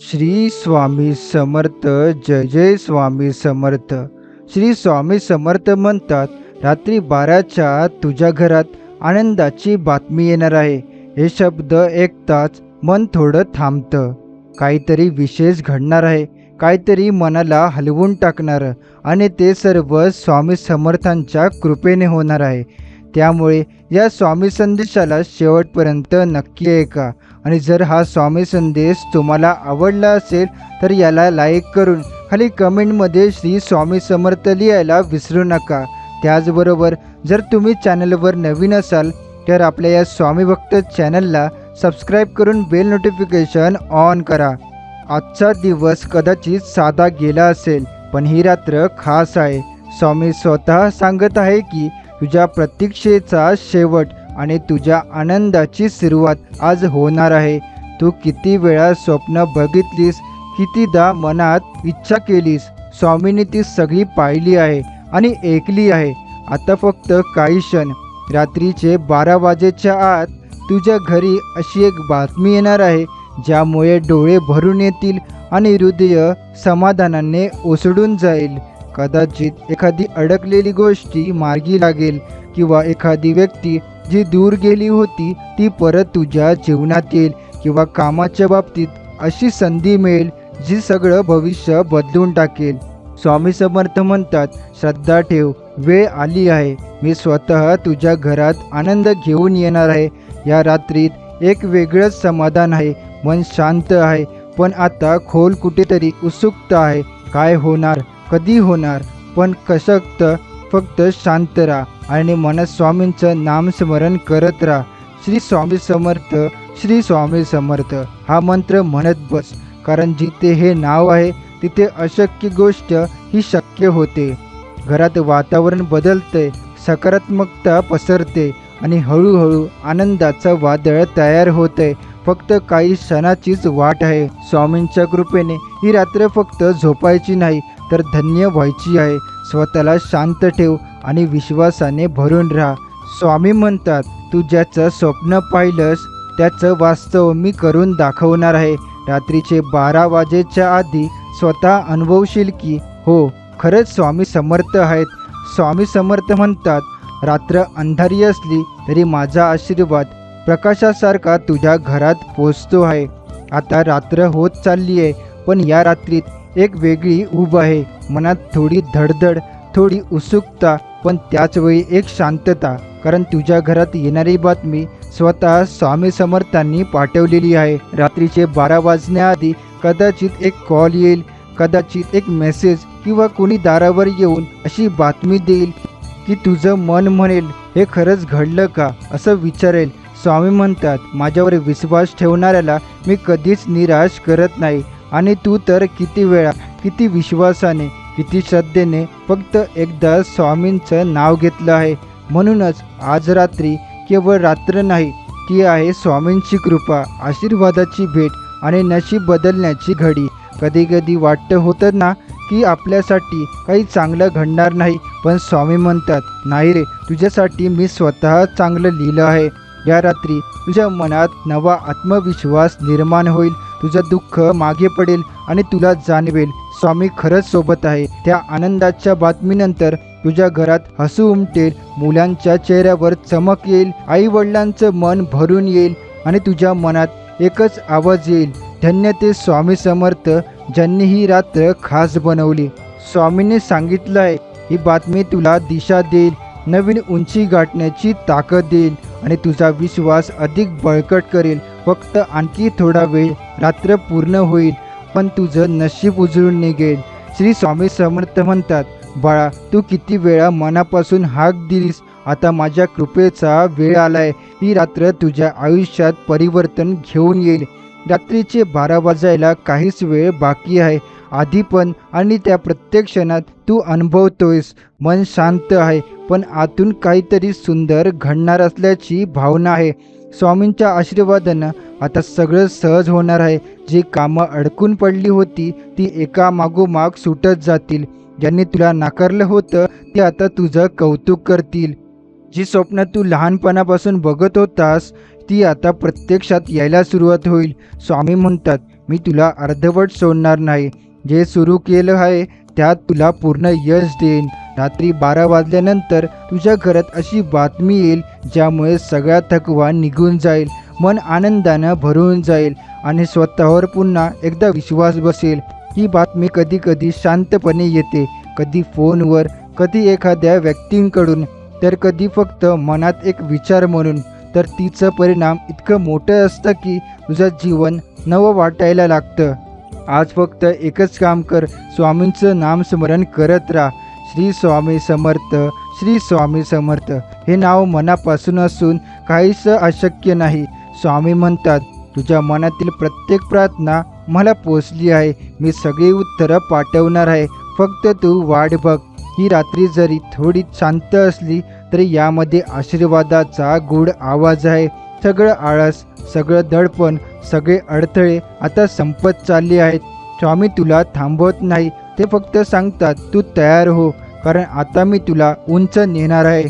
श्री स्वामी समर्थ. जय जय स्वामी समर्थ. श्री स्वामी समर्थ म्हणतात, रात्री 12च्या आत तुझ्या घरात आनंदाची बातमी येणार आहे. हे शब्द ऐकताच मन थोडं थांबतं. काहीतरी विशेष घडणार आहे, काहीतरी मनाला हलवून टाकणारं, आणि ते सर्व स्वामी समर्थांच्या कृपेने होणार आहे. त्यामुळे या स्वामी संदेशाला शेवटपर्यंत नक्की ऐका. आणि जर हा स्वामी संदेश तुम्हाला आवडला असेल तर याला लाईक करून खाली कमेंटमध्ये श्री स्वामी समर्थ लिहायला विसरू नका. त्याचबरोबर जर तुम्ही चॅनलवर नवीन असाल तर आपल्या या स्वामी भक्त चॅनलला सबस्क्राईब करून बेल नोटिफिकेशन ऑन करा. आजचा दिवस कदाचित साधा गेला असेल, पण ही रात्र खास आहे. स्वामी स्वतः सांगत आहे की तुझ्या प्रतीक्षेचा शेवट आणि तुझ्या आनंदाची सुरुवात आज होणार आहे. तू किती वेळा स्वप्न बघितलीस, कितीदा मनात इच्छा केलीस, स्वामींनी ती सगळी पाहिली आहे आणि ऐकली आहे. आता फक्त काही क्षण, रात्रीचे 12 वाजेच्या आत तुझ्या घरी अशी एक बातमी येणार आहे ज्यामुळे डोळे भरून येतील आणि हृदय समाधानाने ओसडून जाईल. कदाचित एखादी अडकलेली गोष्टी मार्गी लागेल, किंवा एखादी व्यक्ती जी दूर गेली होती ती परत तुझ्या जीवनात येईल, किंवा कामाच्या बाबतीत अशी संधी मिळेल जी सगळं भविष्य बदलून टाकेल. स्वामी समर्थ म्हणतात, श्रद्धा ठेव, वेळ आली आहे. मी स्वतः तुझ्या घरात आनंद घेऊन येणार आहे. या रात्रीत एक वेगळंच समाधान आहे. मन शांत आहे, पण आता खोल कुठेतरी उत्सुकता आहे. काय होणार, कधी होणार, पण कशक्त फक्त शांत राहा आणि मनात स्वामींचं नामस्मरण करत राहा. श्री स्वामी समर्थ, श्री स्वामी समर्थ हा मंत्र म्हणत बस. कारण जिथे हे नाव आहे तिथे अशक्य गोष्ट ही शक्य होते. घरात वातावरण बदलते, सकारात्मकता पसरते आणि हळूहळू आनंदाचं वादळ तयार होते. फक्त काही क्षणाचीच वाट आहे. स्वामींच्या कृपेने ही रात्र फक्त झोपायची नाही तर धन्य व्हायची आहे. स्वतःला शांत ठेव आणि विश्वासाने भरून राहा. स्वामी म्हणतात, तू ज्याचं स्वप्न पाहिलंस त्याचं वास्तव मी करून दाखवणार आहे. रात्रीचे 12 वाजेच्या आधी स्वतः अनुभवशील की हो, खरंच स्वामी समर्थ आहेत. स्वामी समर्थ म्हणतात, रात्र अंधारी असली तरी माझा आशीर्वाद प्रकाशासारखा तुझ्या घरात पोचतो आहे. आता रात्र होत चालली आहे, पण या रात्रीत एक वेगळी ऊब आहे. मनात थोडी धडधड, थोडी उत्सुकता, पण त्याचवेळी एक शांतता. कारण तुझ्या घरात येणारी बातमी स्वतः स्वामी समर्थांनी पाठवलेली आहे. रात्रीचे 12 वाजण्याआधी कदाचित एक कॉल येईल, कदाचित एक मेसेज, किंवा कोणी दारावर येऊन अशी बातमी देईल की तुझं मन म्हणेल, हे खरंच घडलं का, असं विचारेल. स्वामी म्हणतात, माझ्यावर विश्वास ठेवणाऱ्याला मी कधीच निराश करत नाही. आणि तू तर किती वेळा, किती विश्वासाने, किती श्रद्धेने फक्त एकदा स्वामींचं नाव घेतलं आहे. म्हणूनच आज रात्री केवळ रात्र नाही, ती आहे स्वामींची कृपा, आशीर्वादाची भेट आणि नशीब बदलण्याची घडी. कधी कधी वाटतं होतं ना की आपल्यासाठी काही चांगलं घडणार नाही, पण स्वामी म्हणतात, नाही रे, तुझ्यासाठी मी स्वतः चांगलं लिहिलं आहे. या रात्री तुझ्या मनात नवा आत्मविश्वास निर्माण होईल. तुझं दुःख मागे पडेल आणि तुला जाणवेल स्वामी खरंच सोबत आहे. त्या आनंदाच्या बातमीनंतर तुझ्या घरात हसू उमटेल, मुलांच्या चेहऱ्यावर चमक येईल, आई वडिलांचं मन भरून येईल आणि तुझ्या मनात एकच आवाज येईल, धन्य ते स्वामी समर्थ ज्यांनी ही रात्र खास बनवली. स्वामींनी सांगितलं आहे, ही बातमी तुला दिशा देईल, नवीन उंची गाठण्याची ताकद देईल आणि तुझा विश्वास अधिक बळकट करेल. फक्त आणखी थोडा वेळ, रात्र पूर्ण होईल, पण तुझं नशीब उजळून निघेल. श्री स्वामी समर्थ म्हणतात, बाळा, तू किती वेळा मनापासून हाक दिलीस, आता माझ्या कृपेचा वेळ आलाय. ही रात्र तुझ्या आयुष्यात परिवर्तन घेऊन येईल. रात्रीचे 12 वाजायला काहीच वेळ बाकी आहे. आधी पण आणि त्या प्रत्येक क्षणात तू अनुभवतोयस, मन शांत आहे, पण आतून काहीतरी सुंदर घडणार असल्याची भावना आहे. स्वामींच्या आशीर्वादानं आता सगळं सहज होणार आहे. जी कामं अडकून पडली होती ती एका मागोमाग सुटत जातील. ज्यांनी तुला नाकारलं होतं ते आता तुझं कौतुक करतील. जी स्वप्न तू लहानपणापासून बघत होतास ती आता प्रत्यक्षात यायला सुरुवात होईल. स्वामी म्हणतात, मी तुला अर्धवट सोडणार नाही. जे सुरू केलं आहे त्यात तुला पूर्ण यश देईन. रात्री 12 वाजल्यानंतर तुझ्या घरात अशी बातमी येईल ज्यामुळे सगळा थकवा निघून जाईल, मन आनंदानं भरून जाईल आणि स्वतःवर पुन्हा एकदा विश्वास बसेल. ही बातमी कधी कधी शांतपणे येते, कधी फोनवर, कधी एखाद्या व्यक्तींकडून, तर कधी फक्त मनात एक विचार म्हणून. तर तिचं परिणाम इतकं मोठं असतं की तुझं जीवन नवं वाटायला लागतं. आज फक्त एकच काम कर, स्वामींचं नामस्मरण करत राहा. श्री स्वामी समर्थ, श्री स्वामी समर्थ हे नाव मनापासून असून काहीच अशक्य नाही. स्वामी म्हणतात, तुझ्या मनातील प्रत्येक प्रार्थना मला पोचली आहे. मी सगळी उत्तरं पाठवणार आहे, फक्त तू वाट बघ. ही रात्री जरी थोडी शांत असली तरी यामध्ये आशीर्वादाचा गूढ आवाज आहे. सगळं आळस, सगळं दडपण, सगळे अडथळे आता संपत चालले आहेत. स्वामी तुला थांबवत नाही, ते फक्त सांगतात तू तयार हो, कारण आता मी तुला उंच नेणार आहे.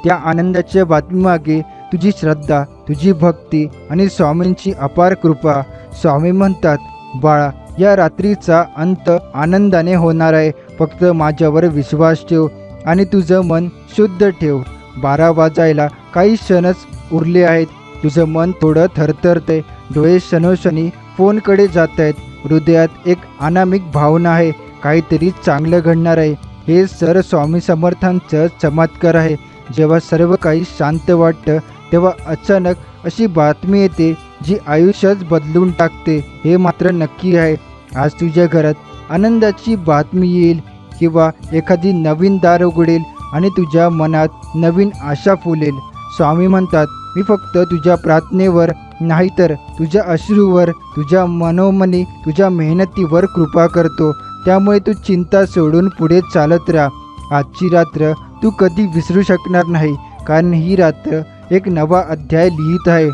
त्या आनंदाच्या बातमीमागे तुझी श्रद्धा, तुझी भक्ती आणि स्वामींची अपार कृपा. स्वामी म्हणतात, बाळा, या रात्रीचा अंत आनंदाने होणार आहे. फक्त माझ्यावर विश्वास ठेव आणि तुझं मन शुद्ध ठेव. 12 वाजायला काही क्षणच उरले आहेत. तुझं मन थोडं थरथरतंय, डोळे क्षणोक्षणी फोनकडे जात आहेत. हृदयात एक अनामिक भावना आहे, काहीतरी चांगलं घडणार आहे. हे स्वामी समर्थांचं चमत्कार आहे. जेव्हा सर्व काही शांत वाटतं तेव्हा अचानक अशी बातमी येते जी आयुष्यच बदलून टाकते. हे मात्र नक्की आहे, आज तुझ्या घरात आनंदाची बातमी येईल किंवा एखादी नवीन दार उघडेल आणि तुझ्या मनात नवीन आशा फुलेल. स्वामी म्हणतात, मी फक्त तुझ्या प्रार्थनेवर नाही तर तुझ्या अश्रूवर, तुझ्या मनोमनी, तुझ्या मेहनतीवर कृपा करतो. त्यामुळे तू चिंता सोडून पुढे चालत राहा. आजची रात्र तू कधी विसरू शकणार नाही, कारण ही रात्र एक नवा अध्याय लिहित आहे.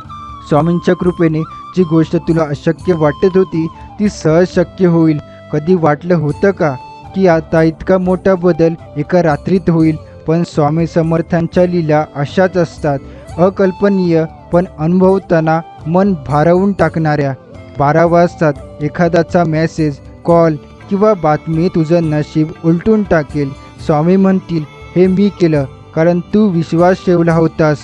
स्वामींच्या कृपेने जी गोष्ट तुला अशक्य वाटत होती ती सहज शक्य होईल. कधी वाटलं होतं का की आता इतका मोठा बदल एका रात्रीत होईल? पण स्वामी समर्थांच्या लीला अशाच असतात, अकल्पनीय पण अनुभवताना मन भारावून टाकणाऱ्या. 12 वाजतात एखाद्याचा मेसेज, कॉल किंवा बातमी तुझं नशीब उलटून टाकेल. स्वामी म्हणतील, हे मी केलं कारण तू विश्वास ठेवला होतास.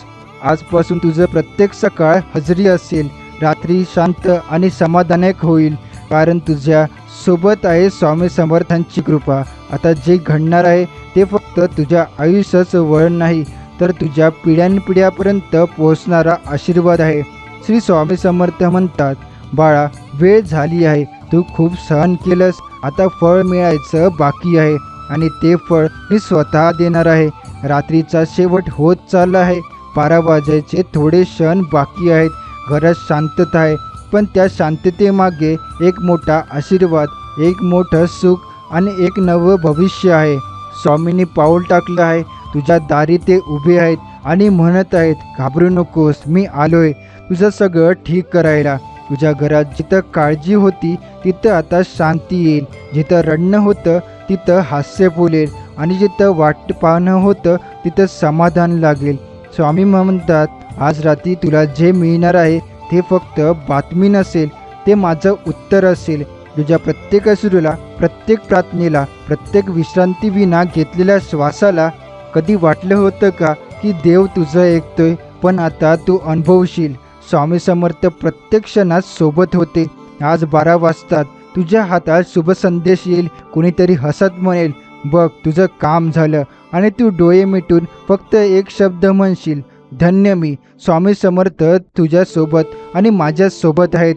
आजपासून तुझं प्रत्येक सकाळ हजरी असेल, रात्री शांत आणि समाधानक होईल, कारण तुझ्या सोबत आहे स्वामी समर्थांची कृपा. आता जे घडणार आहे ते फक्त तुझ्या आयुष्याचं वळण नाही, तर तुझ्या पिढ्यानपिढ्यापर्यंत पोहोचणारा आशीर्वाद आहे. श्री स्वामी समर्थ म्हणतात, बाळा, वेळ झाली आहे. तू खूप सहन केलंस, आता फळ मिळायचं बाकी आहे आणि ते फळ मी स्वतः देणार आहे. रात्रीचा शेवट होत चालला आहे. 12 वाजायचे थोडे क्षण बाकी आहेत. घरात शांतता आहे, पण त्या शांततेमागे एक मोठा आशीर्वाद, एक मोठं सुख आणि एक नवं भविष्य आहे. स्वामींनी पाऊल टाकलं आहे. तुझ्या दारी ते उभे आहेत आणि म्हणत आहेत, घाबरू नकोस, मी आलोय तुझं सगळं ठीक करायला. तुझ्या घरात जिथं काळजी होती तिथं आता शांती येईल. जिथं रडणं होतं तिथं हास्य फुलेल आणि जिथं वाट पाहणं होतं तिथं समाधान लागेल. स्वामी म्हणतात, आज रात्री तुला जे मिळणार आहे ते फक्त बातमी नसेल, ते माझं उत्तर असेल. तुझ्या प्रत्येक अश्रूला, प्रत्येक प्रार्थनेला, प्रत्येक विश्रांतीविना घेतलेल्या श्वासाला. कधी वाटलं होतं का की देव तुझं ऐकतोय? पण आता तू अनुभवशील, स्वामी समर्थ प्रत्येक क्षणात सोबत होते. आज 12 वाजतात तुझ्या हातात शुभ संदेश येईल. कोणीतरी हसत म्हणेल, बघ तुझं काम झालं, आणि तू डोळे मिटून फक्त एक शब्द म्हणशील, धन्य मी. स्वामी समर्थ तुझ्यासोबत आणि माझ्यासोबत आहेत.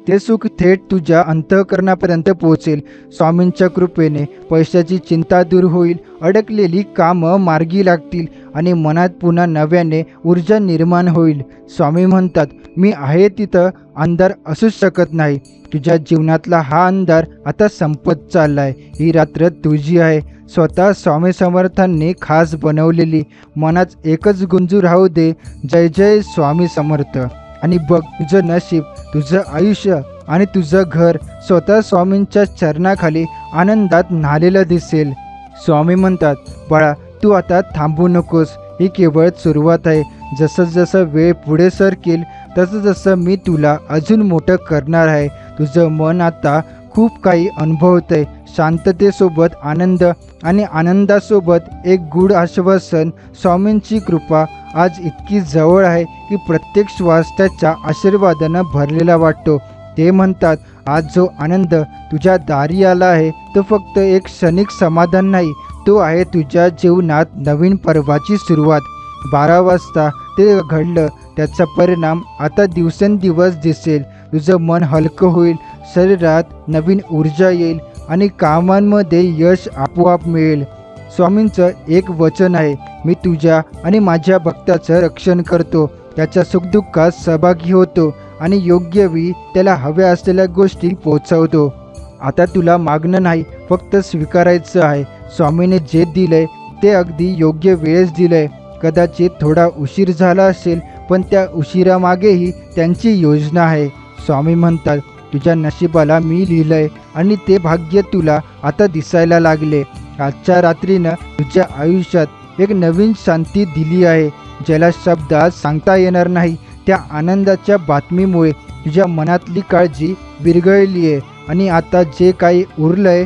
ते सुख थेट तुझ्या अंतःकरणापर्यंत पोहोचेल. स्वामींच्या कृपेने पैशाची चिंता दूर होईल, अडकलेली कामं मार्गी लागतील आणि मनात पुन्हा नव्याने ऊर्जा निर्माण होईल. स्वामी म्हणतात, मी आहे तिथं अंधार असूच शकत नाही. तुझ्या जीवनातला हा अंधार आता संपत चाललाय. ही रात्र तुझी आहे, स्वतः स्वामी समर्थांनी खास बनवलेली. मनात एकच गुंजू राहू दे, जय जय स्वामी समर्थ. आणि बघ, तुझं नशीब, तुझं आयुष्य आणि तुझं घर स्वतः स्वामींच्या चरणाखाली आनंदात न्हालेलं दिसेल. स्वामी म्हणतात, बाळा, तू आता थांबू नकोस. ही केवळ सुरुवात आहे. जसं जसं वेळ पुढे सरकेल तसं जसं मी तुला अजून मोठं करणार आहे. तुझं मन आता खूप काही अनुभवतंय. शांततेसोबत आनंद आणि आनंदासोबत एक गूढ आश्वासन. स्वामींची कृपा आज इतकी जवळ आहे की प्रत्येक श्वास त्याच्या आशीर्वादानं भरलेला वाटतो. ते म्हणतात, आज जो आनंद तुझ्या दारी आला आहे तो फक्त एक क्षणिक समाधान नाही, तो आहे तुझ्या जीवनात नवीन पर्वाची सुरुवात. 12 वाजता ते घडलं, त्याचा परिणाम आता दिवसेंदिवस दिसेल. तुझं मन हलकं होईल, शरीरात नवीन ऊर्जा येईल आणि कामांमध्ये यश आपोआप मिळेल. स्वामींचं एक वचन आहे, मी तुझ्या आणि माझ्या भक्ताचं रक्षण करतो, त्याच्या सुखदुःखात सहभागी होतो आणि योग्य वेळी त्याला हव्या असलेल्या गोष्टी पोहोचवतो. आता तुला मागणं नाही, फक्त स्वीकारायचं आहे. स्वामीने जे दिलंय ते अगदी योग्य वेळेस दिलंय. कदाचित थोडा उशीर झाला असेल, पण त्या उशिरामागेही त्यांची योजना आहे. स्वामी म्हणतात, तुझ्या नशिबाला मी लिहिलंय आणि ते भाग्य तुला आता दिसायला लागले. आजच्या रात्रीनं तुझ्या आयुष्यात एक नवीन शांती दिली आहे, ज्याला शब्दात सांगता येणार नाही. त्या आनंदाच्या बातमीमुळे तुझ्या मनातली काळजी विरघळली आहे आणि आता जे काही उरलंय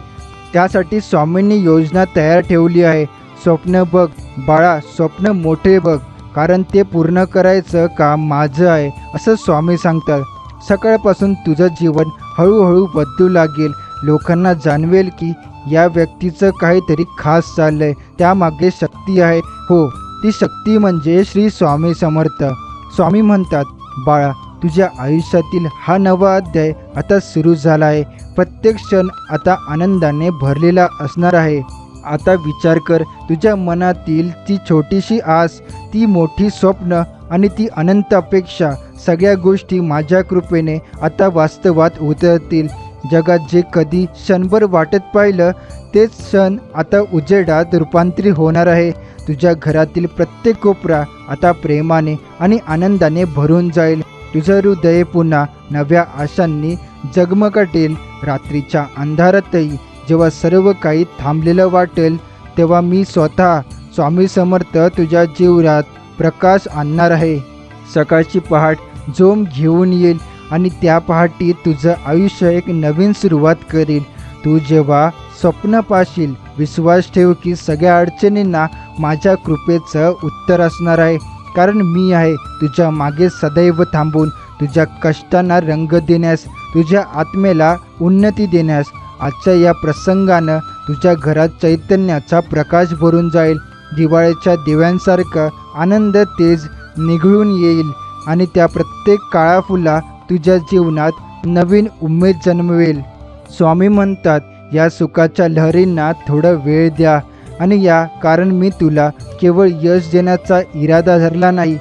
त्यासाठी स्वामींनी योजना तयार ठेवली आहे. स्वप्न बघ बाळा, स्वप्न मोठे बघ, कारण ते पूर्ण करायचं काम माझं आहे, असं स्वामी सांगतात. सकाळपासून तुझं जीवन हळूहळू बदलू लागेल. लोकांना जाणवेल की या व्यक्तीचं काहीतरी खास चाललंय, त्यामागे शक्ती आहे. हो, ती शक्ती म्हणजे श्री स्वामी समर्थ. स्वामी म्हणतात, बाळा, तुझ्या आयुष्यातील हा नवा अध्याय आता सुरू झाला आहे. प्रत्येक क्षण आता आनंदाने भरलेला असणार आहे. आता विचार कर, तुझ्या मनातील ती छोटीशी आस, ती मोठी स्वप्न आणि ती अनंत अपेक्षा, सगळ्या गोष्टी माझ्या कृपेने आता वास्तवात उतरतील. जगात जे कधी क्षणभर वाटत पाहिलं तेच क्षण आता उजेडात रूपांतरित होणार आहे. तुझ्या घरातील प्रत्येक कोपरा आता प्रेमाने आणि आनंदाने भरून जाईल. तुझं हृदय पुन्हा नव्या आशांनी जगमगाटेल. रात्रीच्या अंधारातही जेव्हा सर्व काही थांबलेलं वाटेल, तेव्हा मी स्वतः स्वामी समर्थ तुझ्या जीवनात प्रकाश आणणार आहे. सकाळची पहाट जोम घेऊन येईल आणि त्या पहाटी तुझं आयुष्य एक नवीन सुरुवात करील. तू जेव्हा स्वप्न पाशील, विश्वास ठेव की सगळ्या अडचणींना माझ्या कृपेचं उत्तर असणार आहे. कारण मी आहे तुझ्या मागे सदैव थांबून, तुझ्या कष्टांना रंग देण्यास, तुझ्या आत्मेला उन्नती देण्यास. आजच्या या प्रसंगानं तुझ्या घरात चैतन्याचा प्रकाश भरून जाईल. दिवाळीच्या दिव्यांसारखं आनंद तेज निघळून येईल आणि त्या प्रत्येक काळा फुला तुझ्या जीवनात नवीन उमेद जन्मवेल. स्वामी म्हणतात, या सुखाच्या लहरींना थोडा वेळ द्या आणि कारण मी तुला केवळ यश देण्याचा इरादा धरला नाही,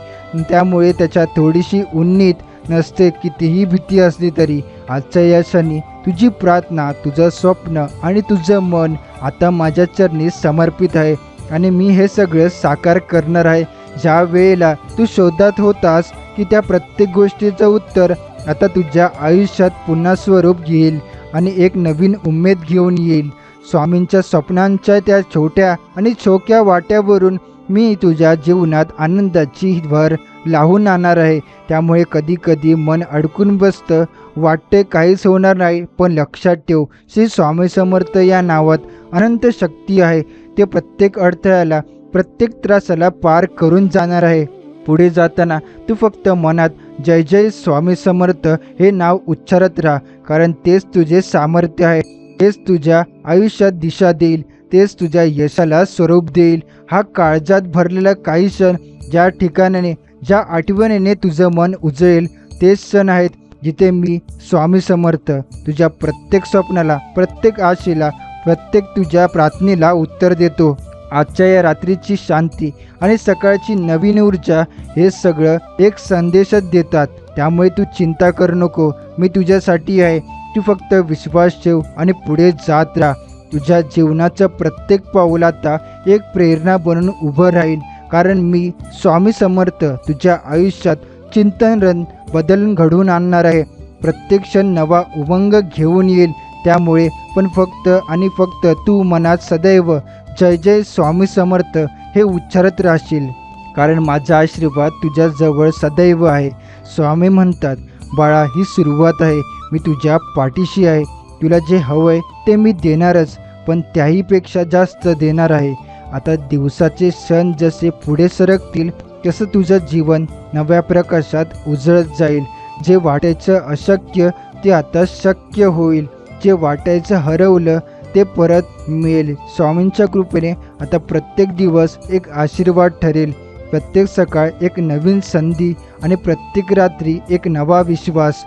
त्यामुळे त्याच्यात थोडीशी उन्नीत नसते. कितीही भीती असली तरी आजच्या या क्षणी तुझी प्रार्थना, तुझं स्वप्न आणि तुझं मन आता माझ्या चरणी समर्पित आहे आणि मी हे सगळं साकार करणार आहे. ज्या वेळेला तू शोधात होतास की त्या प्रत्येक गोष्टीचं उत्तर आता तुझ्या आयुष्यात पुन्हा स्वरूप घेईल आणि एक नवीन उमेद घेऊन येईल. स्वामींच्या स्वप्नांच्या त्या छोट्या आणि छोक्या वाट्यावरून मी तुझ्या जीवनात आनंदाची भर लावून आणणार आहे. त्यामुळे कधी कधी मन अडकून बसतं, वाटते काहीच होणार नाही, पण लक्षात ठेव, श्री स्वामी समर्थ या नावात अनंत शक्ती आहे. ते प्रत्येक अडथळ्याला, प्रत्येक त्रासाला पार करून जाणार आहे. पुढे जाताना तू फक्त मनात जय जय स्वामी समर्थ हे नाव उच्चारत राहा, कारण तेच तुझे सामर्थ्य आहे. तेच तुझ्या आयुष्यात दिशा देईल, तेच तुझ्या यशाला स्वरूप देईल. हा काळजात भरलेला काही क्षण, ज्या ठिकाणाने, ज्या आठवणीने तुझं मन उजळेल, तेच क्षण आहेत जिथे मी स्वामी समर्थ तुझ्या प्रत्येक स्वप्नाला, प्रत्येक आशेला, प्रत्येक तुझ्या प्रार्थनेला उत्तर देतो. आजच्या या रात्रीची शांती आणि सकाळची नवीन ऊर्जा हे सगळं एक संदेशच देतात. त्यामुळे तू चिंता करू नको, मी तुझ्यासाठी आहे. तू फक्त विश्वास ठेव आणि पुढे जात राहा. तुझ्या जीवनाचं प्रत्येक पाऊल आता एक प्रेरणा बनून उभं राहील, कारण मी स्वामी समर्थ तुझ्या आयुष्यात चिंतन बदल घडवून आणणार आहे. प्रत्येक क्षण नवा उमंग घेऊन येईल. त्यामुळे पण फक्त आणि फक्त तू मनात सदैव जय जय स्वामी समर्थ हे उच्चारत राहशील, कारण माझा आशीर्वाद तुझ्याजवळ सदैव आहे. स्वामी म्हणतात, बाळा ही सुरुवात आहे, मी तुझ्या पाठीशी आहे, तुला जे हवं आहे ते मी देणारच, पण त्याहीपेक्षा जास्त देणार आहे. आता दिवसाचे क्षण जसे पुढे सरकतील तसं तुझं जीवन नव्या प्रकाशात उजळत जाईल. जे वाटायचं अशक्य ते आता शक्य होईल, जे वाटायचं हरवलं ते परत मिळेल. स्वामींच्या कृपेने आता प्रत्येक दिवस एक आशीर्वाद ठरेल, प्रत्येक सकाळ एक नवीन संधी आणि प्रत्येक रात्री एक नवा विश्वास.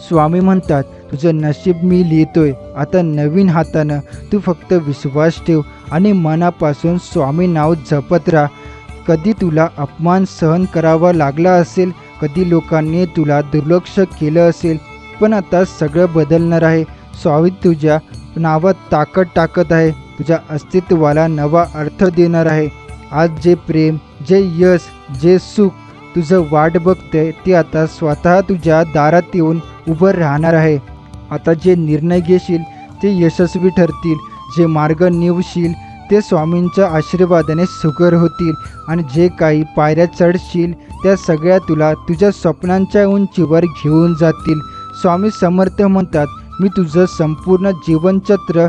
स्वामी म्हणतात, तुझं नशीब मी लिहितोय आता नवीन हातानं. तू फक्त विश्वास ठेव आणि मनापासून स्वामी नाव जपत राहा. कधी तुला अपमान सहन करावा लागला असेल, कधी लोकांनी तुला दुर्लक्ष केलं असेल, पण आता सगळं बदलणार आहे. स्वामी तुझ्या नावात ताकद टाकत आहे, तुझ्या अस्तित्वाला नवा अर्थ देणार आहे. आज जे प्रेम, जे यश, जे सुख तुझं वाट बघतंय ते आता स्वतः तुझ्या दारात येऊन उभं राहणार आहे. आता जे निर्णय घेशील ते यशस्वी ठरतील, जे मार्ग निवडशील ते स्वामींच्या आशीर्वादाने सुकर होतील, आणि जे काही पायऱ्या चढशील त्या सगळ्या तुला तुझ्या स्वप्नांच्या उंचीवर घेऊन जातील. स्वामी समर्थ म्हणतात, मी तुझं संपूर्ण जीवनचक्र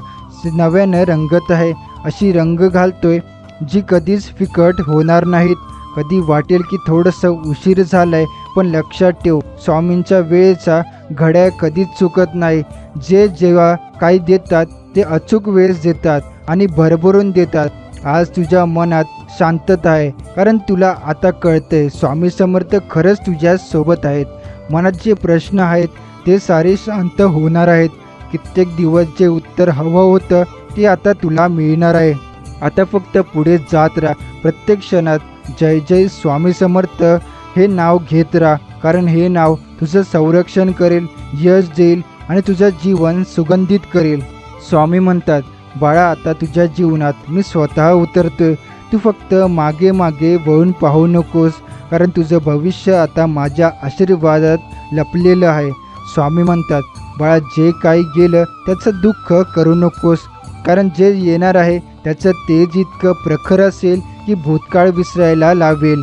नव्यानं रंगत आहे, अशी रंग घालतोय जी कधीच फिकट होणार नाहीत. कधी वाटेल की थोडंसं उशीर झालाय, पण लक्षात ठेव, स्वामींच्या वेळेचा घड्याळ कधीच चुकत नाही. जे जेव्हा काही देतात ते अचूक वेळेस देतात आणि भरभरून देतात. आज तुझ्या मनात शांतता आहे, कारण तुला आता कळतंय स्वामी समर्थ खरंच तुझ्या सोबत आहेत. मनात जे प्रश्न आहेत ते सारे शांत होणार आहेत. कित्येक दिवस जे उत्तर हवं होतं ते आता तुला मिळणार आहे. आता फक्त पुढे जात राहा. प्रत्येक क्षणात जय जय स्वामी समर्थ हे नाव घेत राहा, कारण हे नाव तुझं संरक्षण करेल, यश देईल आणि तुझं जीवन सुगंधित करेल. स्वामी म्हणतात, बाळा आता तुझ्या जीवनात मी स्वतः उतरतोय, तू फक्त मागे मागे वळून पाहू नकोस, कारण तुझं भविष्य आता माझ्या आशीर्वादात लपलेलं आहे. स्वामी म्हणतात, बाळा जे काही गेलं त्याचं दुःख करू नकोस, कारण जे येणार आहे त्याचं तेज इतकं प्रखर असेल की भूतकाळ विसरायला लावेल.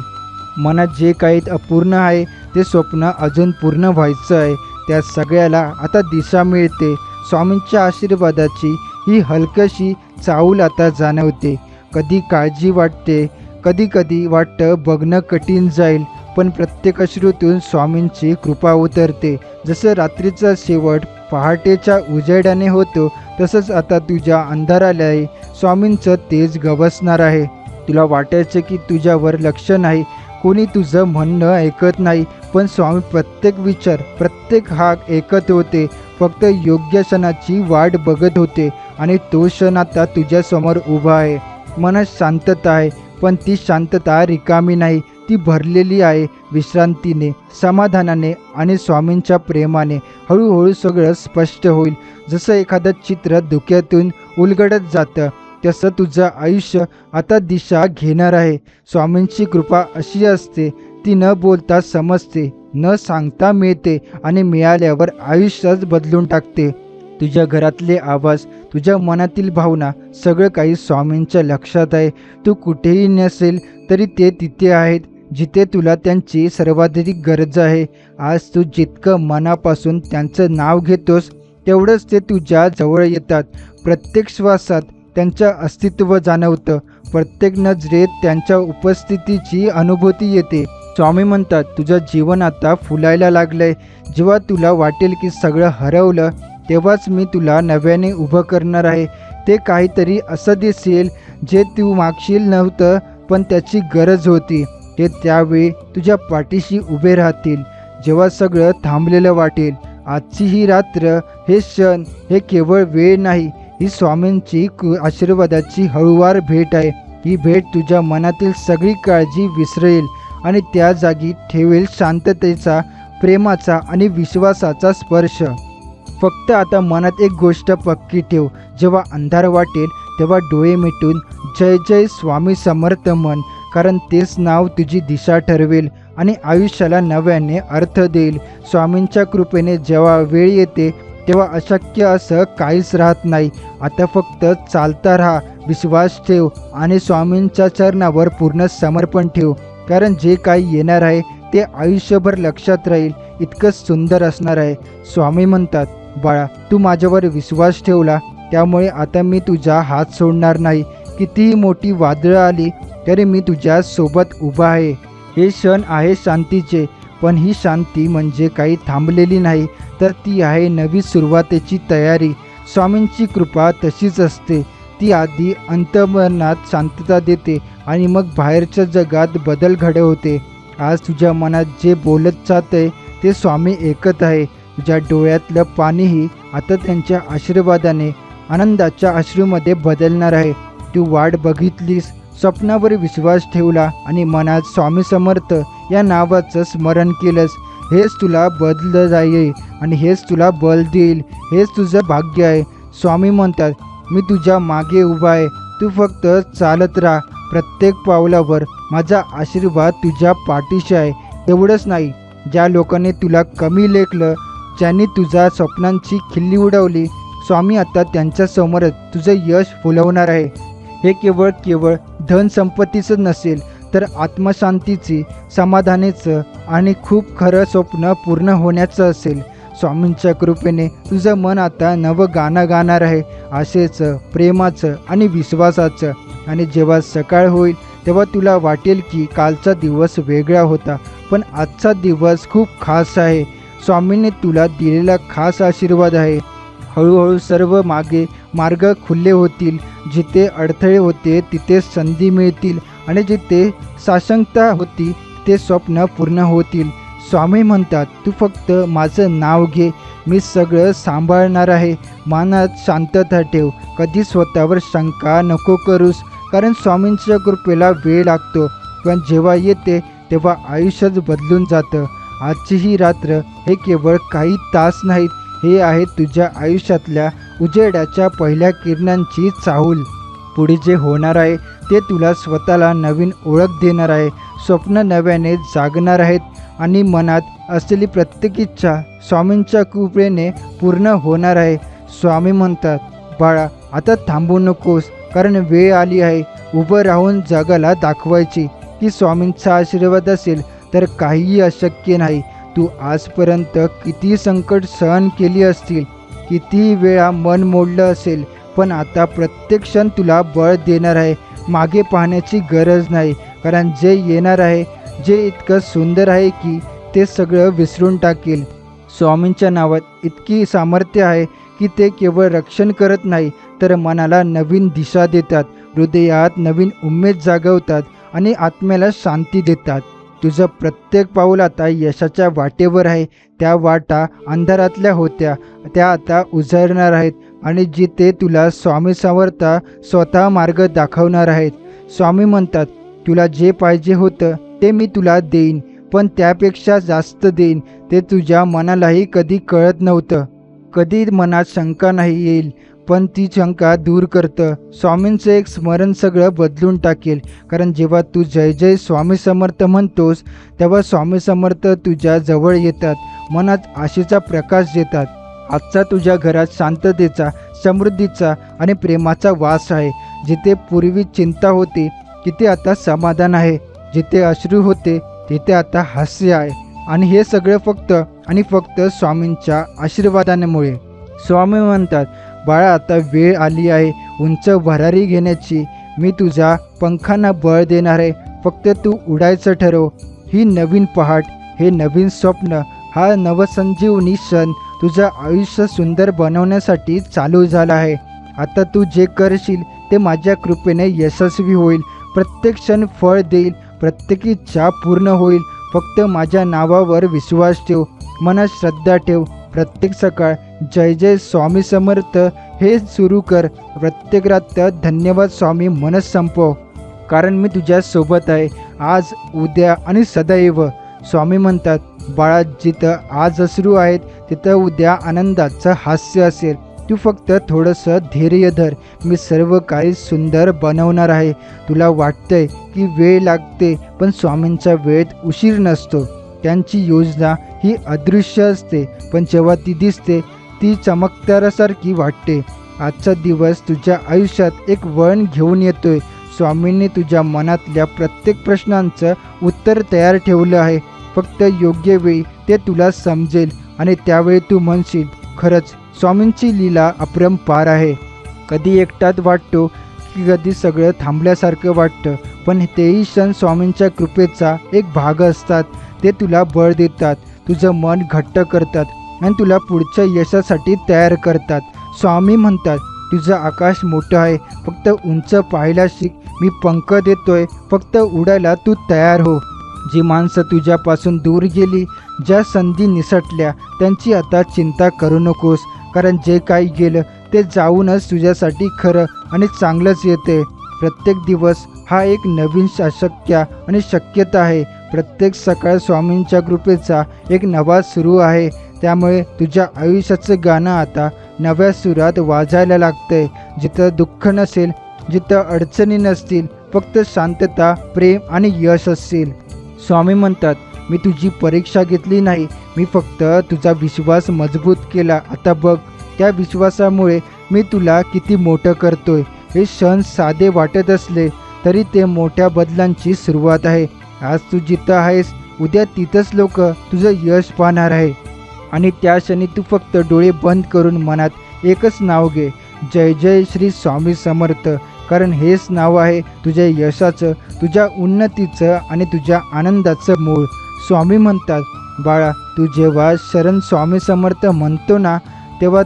मनात जे काही अपूर्ण आहे ते स्वप्न अजून पूर्ण व्हायचं आहे. त्या सगळ्याला आता दिशा मिळते. स्वामींच्या आशीर्वादाची ही हलकशी चाहूल आता जाणवते. कधी काळजी वाटते, कधी कधी वाटतं बघणं कठीण जाईल, पण प्रत्येक अश्रूतून स्वामींची कृपा उतरते. जसं रात्रीचा शेवट पहाटेच्या उजेडाने होतो, तसंच आता तुझ्या अंधारालाही स्वामींचं तेज गवसणार आहे. तुला वाटायचं की तुझ्यावर लक्ष नाही, कोणी तुझं म्हणणं ऐकत नाही, पण स्वामी प्रत्येक विचार, प्रत्येक हाक ऐकत होते. फक्त योग्य क्षणाची वाट बघत होते, आणि तो क्षण आता तुझ्यासमोर उभा आहे. मनात शांतता आहे, पण ती शांतता रिकामी नाही, ती भरलेली आहे विश्रांतीने, समाधानाने आणि स्वामींच्या प्रेमाने. हळूहळू सगळं स्पष्ट होईल. जसं एखादं चित्र धुक्यातून उलगडत जातं, तसं तुझं आयुष्य आता दिशा घेणार आहे. स्वामींची कृपा अशी असते, ती न बोलता समजते, न सांगता मिळते, आणि मिळाल्यावर आयुष्यच बदलून टाकते. तुझ्या घरातले आवाज, तुझ्या मनातील भावना, सगळं काही स्वामींच्या लक्षात आहे. तू कुठेही नसेल तरी ते तिथे आहेत, जिथे तुला त्यांची सर्वाधिक गरज आहे. आज तू जितकं मनापासून त्यांचं नाव घेतोस तेवढंच ते तुझ्या जवळ येतात. प्रत्येक श्वासात त्यांचं अस्तित्व जाणवतं, प्रत्येक नजरेत त्यांच्या उपस्थितीची अनुभूती येते. स्वामी म्हणतात, तुझं जीवन आता फुलायला लागलंय. जेव्हा तुला वाटेल की सगळं हरवलं, तेव्हाच मी तुला नव्याने उभं करणार आहे. ते काहीतरी असं दिसेल जे तू मागशील नव्हतं, पण त्याची गरज होती. ते त्यावेळी तुझ्या पाठीशी उभे राहतील. जेव्हा सगळं थांबलेलं वाटेल. आजची ही रात्र, हे क्षण, हे केवळ वेळ नाही, ही स्वामींची आशीर्वादाची हळूवार भेट आहे. ही भेट तुझ्या मनातील सगळी काळजी विसरेल आणि त्या जागी ठेवेल शांततेचा, प्रेमाचा आणि विश्वासाचा स्पर्श. फक्त आता मनात एक गोष्ट पक्की ठेव, जेव्हा अंधार वाटेल तेव्हा डोळे मिटून जय जय स्वामी समर्थ म्हण, कारण तेच नाव तुझी दिशा ठरवेल आणि आयुष्याला नव्याने अर्थ देईल. स्वामींच्या कृपेने जेव्हा वेळ येते तेव्हा अशक्य असं काहीच राहत नाही. आता फक्त चालता राहा, विश्वास ठेव आणि स्वामींच्या चरणावर पूर्ण समर्पण ठेव, कारण जे काही येणार आहे ते आयुष्यभर लक्षात राहील इतकंच सुंदर असणार आहे. स्वामी म्हणतात, बाळा तू माझ्यावर विश्वास ठेवला त्यामुळे आता मी तुझा हात सोडणार नाही. कितीही मोठी वादळं आली तरी मी तुझ्या सोबत उभा आहे. हे क्षण आहे शांतीचे, पण ही शांती म्हणजे काही थांबलेली नाही, तर ती आहे नवी सुरुवातीची तयारी. स्वामींची कृपा तशीच असते. ती आधी अंतर्मनात शांतता देते आणि मग बाहेरच्या जगात बदल घडवते. आज तुझ्या मनात जे बोलत जातंय ते स्वामी ऐकत आहे. तुझ्या डोळ्यातलं पाणीही आता त्यांच्या आशीर्वादाने आनंदाच्या अश्रूमध्ये बदलणार आहे. तू वाट बघितलीस, स्वप्नावर विश्वास ठेवला आणि मनात स्वामी समर्थ या नावाचं स्मरण केलंस. हेच तुला बदल जाईल आणि हेच तुला बल देईल. हेच तुझं भाग्य आहे. स्वामी म्हणतात, मी तुझ्या मागे उभा आहे. तू फक्त चालत राहा. प्रत्येक पावलावर माझा आशीर्वाद तुझ्या पाठीशी आहे. एवढंच नाही, ज्या लोकांनी तुला कमी लेखलं, ज्यांनी तुझ्या स्वप्नांची खिल्ली उडवली, स्वामी आता त्यांच्यासमोरच तुझं यश फुलवणार आहे. हे केवळ धनसंपत्तीचं नसेल, तर आत्मशांतीची, समाधानाचं आणि खूप खरं स्वप्न पूर्ण होण्याचं असेल. स्वामींच्या कृपेने तुझं मन आता नवं गाणं गाणार आहे, आशेचं, प्रेमाचं आणि विश्वासाचं. आणि जेव्हा सकाळ होईल तेव्हा तुला वाटेल की कालचा दिवस वेगळा होता, पण आजचा दिवस खूप खास आहे. स्वामींनी तुला दिलेला खास आशीर्वाद आहे. हळूहळू सर्व मार्ग खुले होतील. जिथे अडथळे होते तिथे संधी मिळतील आणि जिथे साशंकता होती ते स्वप्न पूर्ण होतील. स्वामी म्हणतात, तू फक्त माझं नाव घे, मी सगळं सांभाळणार आहे. मनात शांतता ठेव, कधी स्वतःवर शंका नको करूस, कारण स्वामींच्या कृपेला वेळ लागतो, पण जेव्हा येते तेव्हा आयुष्यच बदलून जातं. आजची ही रात्र हे केवळ काही तास नाहीत, हे आहे तुझ्या आयुष्यातल्या उजेडाच्या पहिल्या किरणांची चाहूल. पुढे जे होणार आहे ते तुला स्वतःला नवीन ओळख देणार आहे. स्वप्न नव्याने जागणार आहेत आणि मनात असलेली प्रत्येक इच्छा स्वामींच्या कृपेने पूर्ण होणार आहे. स्वामी म्हणतात, बाळा आता थांबू नकोस, कारण वेळ आली आहे उभं राहून जगाला दाखवायची की स्वामींचा आशीर्वाद असेल तर काहीही अशक्य नाही. तू आजपर्यंत किती संकट सहन केली असतील, किती वेळा मन मोडलं असेल, पण आता प्रत्येक क्षण तुला बळ देणार आहे. मागे पाहण्याची गरज नाही, कारण जे येणार आहे जे इतकं सुंदर आहे की ते सगळं विसरून टाकेल. स्वामींच्या नावात इतकी सामर्थ्य आहे की ते केवळ रक्षण करत नाही, तर मनाला नवीन दिशा देतात, हृदयात नवीन उमेद जागवतात आणि आत्म्याला शांती देतात. तुझं प्रत्येक पाऊल आता यशाच्या वाटेवर आहे. त्या वाटा अंधारातल्या होत्या त्या आता उजळणार आहेत आणि जिथे तुला स्वामी समर्थ स्वतः मार्ग दाखवणार आहेत. स्वामी म्हणतात, तुला जे पाहिजे होतं ते मी तुला देईन, पण त्यापेक्षा जास्त देईन. ते तुझ्या मनालाही कधी कळत नव्हतं. कधी मनात शंका नाही येईल, पण ती शंका दूर करतं. स्वामींचं एक स्मरण सगळं बदलून टाकेल, कारण जेव्हा तू जय जय स्वामी समर्थ म्हणतोस तेव्हा स्वामी समर्थ तुझ्या जवळ येतात, मनात आशेचा प्रकाश देतात. आजचा तुझ्या घरात शांततेचा, समृद्धीचा आणि प्रेमाचा वास आहे. जिथे पूर्वी चिंता होती तिथे आता समाधान आहे. जिथे अश्रू होते तिथे आता हास्य आहे. आणि हे सगळं फक्त स्वामींच्या आशीर्वादामुळे. स्वामी म्हणतात, बाळा आता वेळ आली आहे उंच भरारी घेण्याची. मी तुझ्या पंखांना बळ देणार आहे. फक्त तू उडायचं ठरव. ही नवीन पहाट, हे नवीन स्वप्न, हा नवसंजीवनी क्षण तुझं आयुष्य सुंदर बनवण्यासाठी चालू झाला आहे. आता तू जे करशील ते माझ्या कृपेने यशस्वी होईल. प्रत्येक क्षण फळ देईल, प्रत्येक इच्छा पूर्ण होईल. फक्त माझ्या नावावर विश्वास ठेव, मनात श्रद्धा ठेव. प्रत्येक सकाळ जय जय स्वामी समर्थ हे सुरू कर. प्रत्येक रात्र धन्यवाद स्वामी मनच संपव, कारण मी तुझ्या सोबत आहे आज, उद्या आणि सदैव. स्वामी म्हणतात, बाळा जिथं आज अश्रू आहेत तिथं उद्या आनंदाचं हास्य असेल. तू फक्त थोडंसं धैर्य धर. मी सर्व काही सुंदर बनवणार आहे. तुला वाटतंय की वेळ लागते, पण स्वामींच्या वेळेत उशीर नसतो. त्यांची योजना ही अदृश्य असते, पण जेव्हा ती दिसते ती चमत्कारासारखी वाटते. आजचा दिवस तुझ्या आयुष्यात एक वळण घेऊन येतोय. स्वामींनी तुझ्या मनातल्या प्रत्येक प्रश्नांचं उत्तर तयार ठेवलं आहे. फक्त योग्य वेळी ते तुला समजेल आणि त्यावेळी तू म्हणशील, खरंच स्वामींची लीला अपरंपार आहे. कधी एकटाच वाटतो की कधी सगळं थांबल्यासारखं वाटतं, पण तेही क्षण स्वामींच्या कृपेचा एक भाग असतात. ते तुला बळ देतात, तुझं मन घट्ट करतात आणि तुला पुढच्या यशासाठी तयार करतात. स्वामी म्हणतात, तुझं आकाश मोठं आहे, फक्त उंच पाहायला शिक. मी पंख देतोय, फक्त उडायला तू तयार हो. जी माणसं तुझ्यापासून दूर गेली, ज्या संधी निसटल्या, त्यांची आता चिंता करू नकोस. कारण जे काही गेलं ते जाऊनच तुझ्यासाठी खरं आणि चांगलंच येते. प्रत्येक दिवस हा एक नवीन अशक्य आणि शक्यता आहे. प्रत्येक सकाळ स्वामींच्या कृपेचा एक नवा सुरू आहे. त्यामुळे तुझ्या आयुष्याचं गाणं आता नव्या सुरात वाजायला लागतंय. जिथं दुःख नसेल, जिथं अडचणी नसतील, फक्त शांतता, प्रेम आणि यश असतील. स्वामी म्हणतात, मी तुझी परीक्षा घेतली नाही, मी फक्त तुझा विश्वास मजबूत केला. आता बघ, त्या विश्वासामुळे मी तुला किती मोठं करतोय. हे क्षण साधे वाटत असले तरी ते मोठ्या बदलांची सुरुवात आहे. आज तू जिथं आहेस, उद्या तिथंच लोक तुझं यश पाहणार आहे. आणि त्या क्षणी तू फक्त डोळे बंद करून मनात एकच नाव घे, जय जय श्री स्वामी समर्थ. कारण हेच नाव आहे तुझ्या यशाचं, तुझ्या उन्नतीचं आणि तुझ्या आनंदाचं मूळ. स्वामी म्हणतात, बाळा, तू जेव्हा शरण स्वामी समर्थ म्हणतो ना, तेव्हा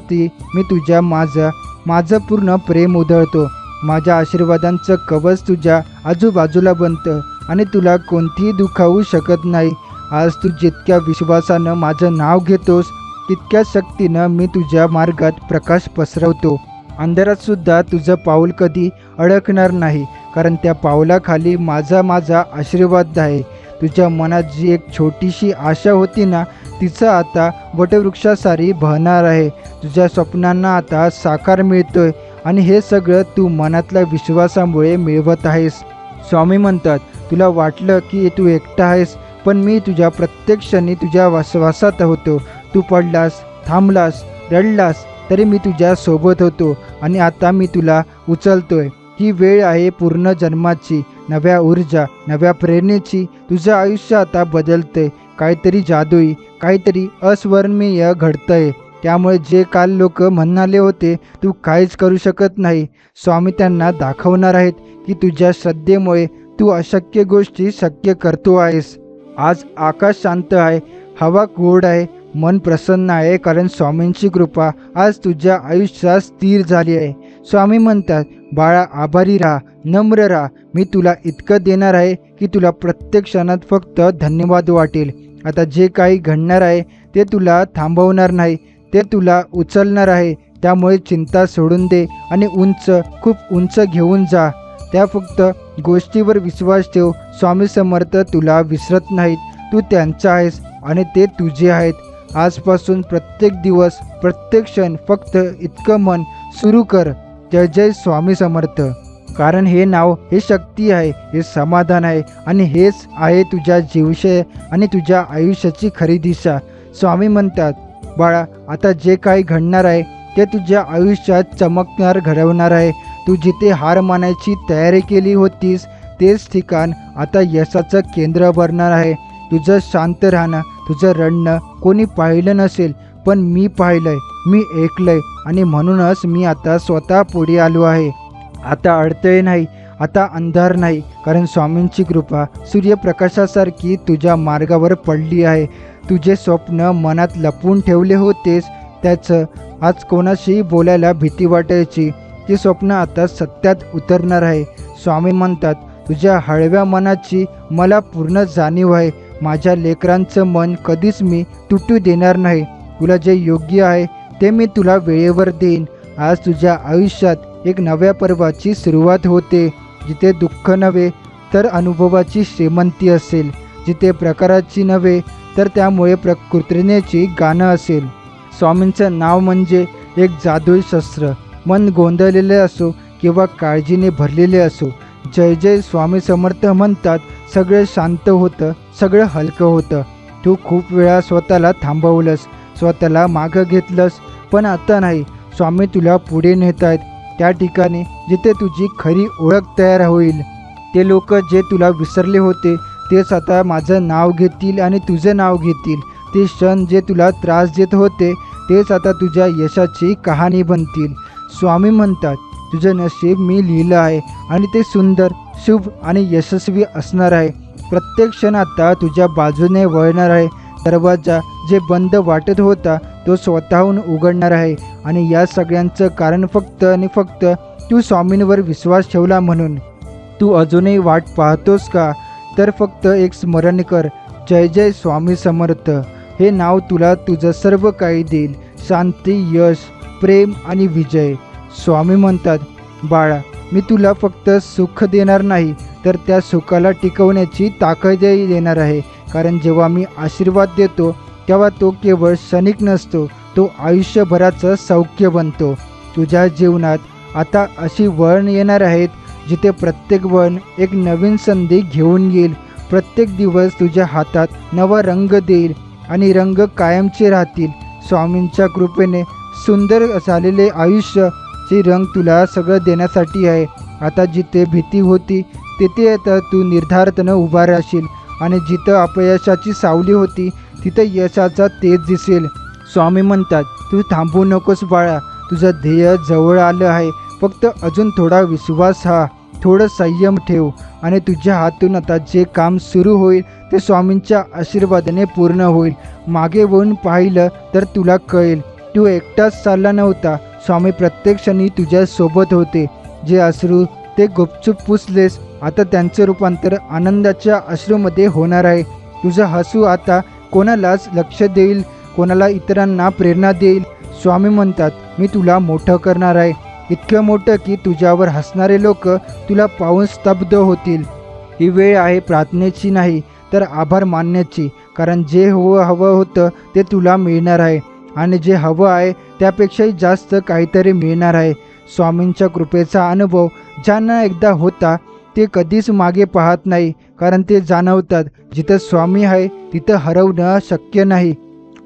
मी तुझ्या माझं पूर्ण प्रेम उधळतो. माझ्या आशीर्वादांचं कवच तुझ्या आजूबाजूला बनतं आणि तुला कोणतीही दुखावू शकत नाही. आज तू जितक्या विश्वासानं माझं नाव घेतोस, तितक्या शक्तीनं मी तुझ्या मार्गात प्रकाश पसरवतो. अंधारात सुद्धा तुझं पाऊल कधी अडकणार नाही, कारण त्या पावलाखाली माझा आशीर्वाद आहे. तुझ्या मनात जी एक छोटीशी आशा होती ना, तिचं आता वटवृक्षासारी बहणार आहे. तुझ्या स्वप्नांना आता साकार मिळतोय आणि हे सगळं तू मनातल्या विश्वासामुळे मिळवत आहेस. स्वामी म्हणतात, तुला वाटलं की तू एकटा आहेस, पण मी तुझ्या प्रत्येक क्षणी तुझ्या विश्वासात होतो. तू पडलास, थांबलास, रडलास, तरी मी तुझ्या सोबत होतो आणि आता मी तुला उचलतोय. ही वेळ आहे पूर्ण जन्माची, नव्या ऊर्जा, नव्या प्रेरणेची. तुझं आयुष्य आता बदलतंय. काहीतरी जादुई, काहीतरी अस्वर्णीय घडतंय. त्यामुळे जे काल लोक म्हणाले होते तू काहीच करू शकत नाही, स्वामी त्यांना दाखवणार आहेत की तुझ्या श्रद्धेमुळे तू अशक्य गोष्टी शक्य करतो आहेस. आज आकाश शांत आहे, हवा गोड आहे, मन प्रसन्न आहे, कारण स्वामींची कृपा आज तुझ्या आयुष्यात स्थिर झाली आहे. स्वामी म्हणतात, बाळा, आभारी राहा, नम्र राहा. मी तुला इतकं देणार आहे की तुला प्रत्येक क्षणात फक्त धन्यवाद वाटेल. आता जे काही घडणार आहे ते तुला थांबवणार नाही, ते तुला उचलणार आहे. त्यामुळे चिंता सोडून दे आणि खूप उंच घेऊन जा. त्या फक्त गोष्टीवर विश्वास ठेव. स्वामी समर्थ तुला विसरत नाहीत. तू त्यांचा आहेस आणि ते तुझे आहेत. आजपासून प्रत्येक दिवस, प्रत्येक क्षण फक्त इतकं मन सुरू कर, जय जय स्वामी समर्थ. कारण हे नाव, हे शक्ती आहे, हे समाधान आहे आणि हेच आहे तुझ्या जीवशय आणि तुझ्या आयुष्याची खरी दिशा. स्वामी म्हणतात, बाळा, आता जे काही घडणार आहे ते तुझ्या आयुष्यात चमकणार, घडवणार आहे. तू जिथे हार मानायची तयारी केली होतीस, तेच ठिकाण आता यशाचं केंद्र बनणार आहे. तुझं शांत राहणं, तुझं रडणं कोणी पाहिलं नसेल, पण मी पाहिलंय, मी ऐकलंय आणि म्हणूनच मी आता स्वतः पुढे आलो आहे. आता अडथळे नाही, आता अंधार नाही, कारण स्वामींची कृपा सूर्यप्रकाशासारखी तुझ्या मार्गावर पडली आहे. तुझे स्वप्न मनात लपवून ठेवले होतेस, त्याचं आज कोणाशी बोलायला भीती वाटायची, ते स्वप्न आता सत्यात उतरणार आहे. स्वामी म्हणतात, तुझ्या हळव्या मनाची मला पूर्ण जाणीव आहे. माझ्या लेकरांचं मन कधीच मी तुटू देणार नाही. तुला जे योग्य आहे ते मी तुला वेळेवर देईन. आज तुझ्या आयुष्यात एक नव्या पर्वाची सुरुवात होते, जिथे दुःख नव्हे तर अनुभवाची श्रीमंती असेल, जिथे प्रकाराची नव्हे तर त्यामुळे कृतज्ञतेची गाणं असेल. स्वामींचं नाव म्हणजे एक जादुई शस्त्र. मन गोंधळलेले असो किंवा काळजीने भरलेले असो, जय जय स्वामी समर्थ म्हणतात, सगळं शांत होतं, सगळं हलकं होतं. तू खूप वेळा स्वतःला थांबवलंस, स्वतःला मागं घेतलंस, पण आता नाही. स्वामी तुला पुढे नेत आहेत, त्या ठिकाणी जिथे तुझी खरी ओळख तयार होईल. ते लोक जे तुला विसरले होते तेच आता माझं नाव घेतील आणि तुझं नाव घेतील. ते क्षण जे तुला त्रास देत होते तेच आता तुझ्या यशाची कहाणी बनतील. स्वामी म्हणतात, तुझं नशीब मी लिहिलं आहे आणि ते सुंदर, शुभ आणि यशस्वी असणार आहे. प्रत्येक क्षण आता तुझ्या बाजूने वळणार आहे. दरवाजा जे बंद वाटत होता तो स्वतःहून उघडणार आहे. आणि या सगळ्यांचं कारण फक्त आणि फक्त तू स्वामींवर विश्वास ठेवला म्हणून. तू अजूनही वाट पाहतोस का? तर फक्त एक स्मरण कर, जय जय स्वामी समर्थ. हे नाव तुला तुझं सर्व काही देईल, शांती, यश, प्रेम आणि विजय. स्वामी म्हणतात, बाळा, मी तुला फक्त सुख देणार नाही तर त्या सुखाला टिकवण्याची ताकदही देणार आहे. कारण जेव्हा मी आशीर्वाद देतो तेव्हा तो केवळ क्षणिक नसतो, तो आयुष्यभराचं सौख्य बनतो. तुझ्या जीवनात आता अशी वळण येणार आहेत जिथे प्रत्येक वळण एक नवीन संधी घेऊन येईल. प्रत्येक दिवस तुझ्या हातात नवा रंग देईल आणि रंग कायमचे राहतील. स्वामींच्या कृपेने सुंदर झालेले आयुष्य चे रंग तुला सगळं देण्यासाठी आहे. आता जिथे भीती होती तिथे आता तू निर्धारतेनं उभा राहशील आणि जिथं अपयशाची सावली होती तिथं यशाचा तेज दिसेल. स्वामी म्हणतात, तू थांबू नकोस बाळा, तुझं ध्येय जवळ आलं आहे. फक्त अजून थोडा विश्वास हा, थोडं संयम ठेव आणि तुझ्या हातून आता जे काम सुरू होईल ते स्वामींच्या आशीर्वादाने पूर्ण होईल. मागे वळून पाहिलं तर तुला कळेल, तू एकटाच चालला नव्हता. स्वामी प्रत्येक क्षणी तुझ्या सोबत होते. जे अश्रू ते गुपचूप पुसलेस, आता त्यांचे रूपांतर आनंदाच्या अश्रूमध्ये होणार आहे. तुझं हसू आता कोणालाच लक्ष देईल, कोणाला इतरांना प्रेरणा देईल. स्वामी म्हणतात, मी तुला मोठं करणार आहे, इतकं मोठं की तुझ्यावर हसणारे लोक तुला पाहून स्तब्ध होतील. ही वेळ आहे प्रार्थनेची नाही तर आभार मानण्याची. कारण जे हवं होतं ते तुला मिळणार आहे आणि जे हवं आहे त्यापेक्षाही जास्त काहीतरी मिळणार आहे. स्वामींच्या कृपेचा अनुभव ज्यांना एकदा होता ते कधीच मागे पाहत नाही. कारण ते जाणवतात, जिथं स्वामी आहे तिथं हरवणं शक्य नाही.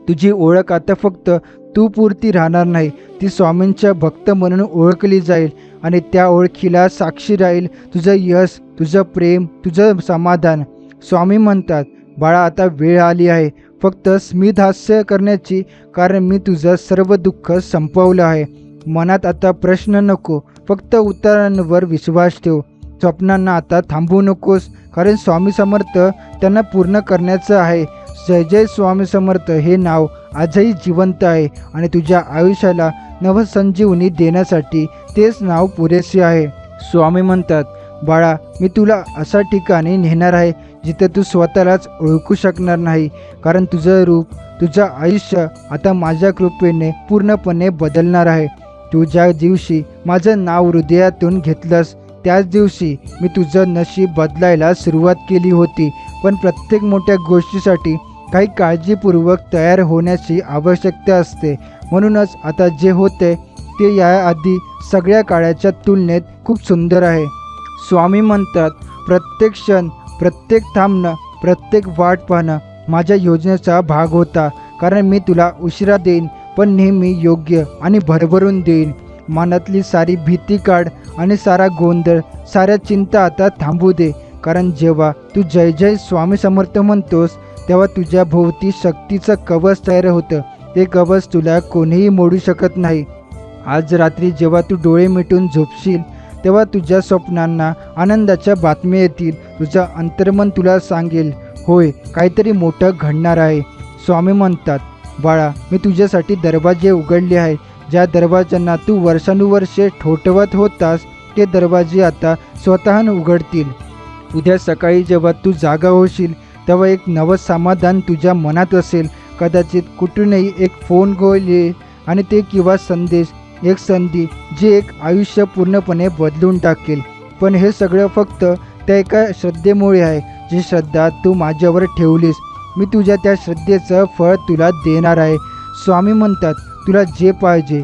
तुझी ओळख आता फक्त तू पुरती राहणार नाही, ती स्वामींच्या भक्त म्हणून ओळखली जाईल आणि त्या ओळखीला साक्षी राहील तुझं यश, तुझं प्रेम, तुझं समाधान. स्वामी म्हणतात, बाळा, आता वेळ आली आहे फक्त स्मित हास्य करण्याची, कारण मी तुझं सर्व दुःख संपवलं आहे. मनात आता प्रश्न नको, फक्त उत्तरांवर विश्वास ठेव. स्वप्नांना आता थांबवू नकोस, कारण स्वामी समर्थ त्यांना पूर्ण करण्याचं आहे. जय जय स्वामी समर्थ हे नाव आजही जिवंत आहे आणि तुझ्या आयुष्याला नवसंजीवनी देण्यासाठी तेच नाव पुरेसे आहे. स्वामी म्हणतात, बाळा, मी तुला अशा ठिकाणी नेणार आहे जिथे तू स्वतःलाच ओळखू शकणार नाही. कारण तुझं रूप, तुझं आयुष्य आता माझ्या कृपेने पूर्णपणे बदलणार आहे. तू ज्या दिवशी माझं नाव हृदयातून घेतलंस त्याच दिवशी मी तुझं नशीब बदलायला सुरुवात केली होती. पण प्रत्येक मोठ्या गोष्टीसाठी काही काळजीपूर्वक तयार होण्याची आवश्यकता असते. म्हणूनच आता जे होते ते याआधी सगळ्या काळाच्या तुलनेत खूप सुंदर आहे. स्वामी म्हणतात, प्रत्येक क्षण, प्रत्येक थांबणं, प्रत्येक वाट पाहणं माझ्या योजनेचा भाग होता. कारण मी तुला उशिरा देईन पण नेहमी योग्य आणि भरभरून देईन. मनातली सारी भीती काढ आणि सारा गोंधळ, साऱ्या चिंता आता थांबू दे. कारण जेव्हा तू जय जय स्वामी समर्थ म्हणतोस तेव्हा तुझ्या भोवती शक्तीचं कवच तयार होतं. ते कवच तुला कोणीही मोडू शकत नाही. आज रात्री जेव्हा तू डोळे मिटून झोपशील तेव्हा तुझ्या स्वप्नांना आनंदाच्या बातम्या येतील. तुझं अंतर्मन तुला सांगेल, होय, काहीतरी मोठं घडणार आहे. स्वामी म्हणतात, बाळा, मी तुझ्यासाठी दरवाजे उघडले आहेत. ज्या दरवाजांना तू वर्षानुवर्षे ठोठवत होतास ते दरवाजे आता स्वतःहून उघडतील. उद्या सकाळी जेव्हा तू जागा होशील तेव्हा एक नवं समाधान तुझ्या मनात असेल. कदाचित कुठूनही एक फोन कॉल येईल आणि ते किंवा संदेश, एक संधी जे एक आयुष्य पूर्णपणे बदलून टाकेल. पण हे सगळं फक्त त्या एका श्रद्धेमुळे आहे, जी श्रद्धा तू माझ्यावर ठेवलीस. मी तुझ्या त्या श्रद्धेचं फळ तुला देणार आहे. स्वामी म्हणतात, तुला जे पाहिजे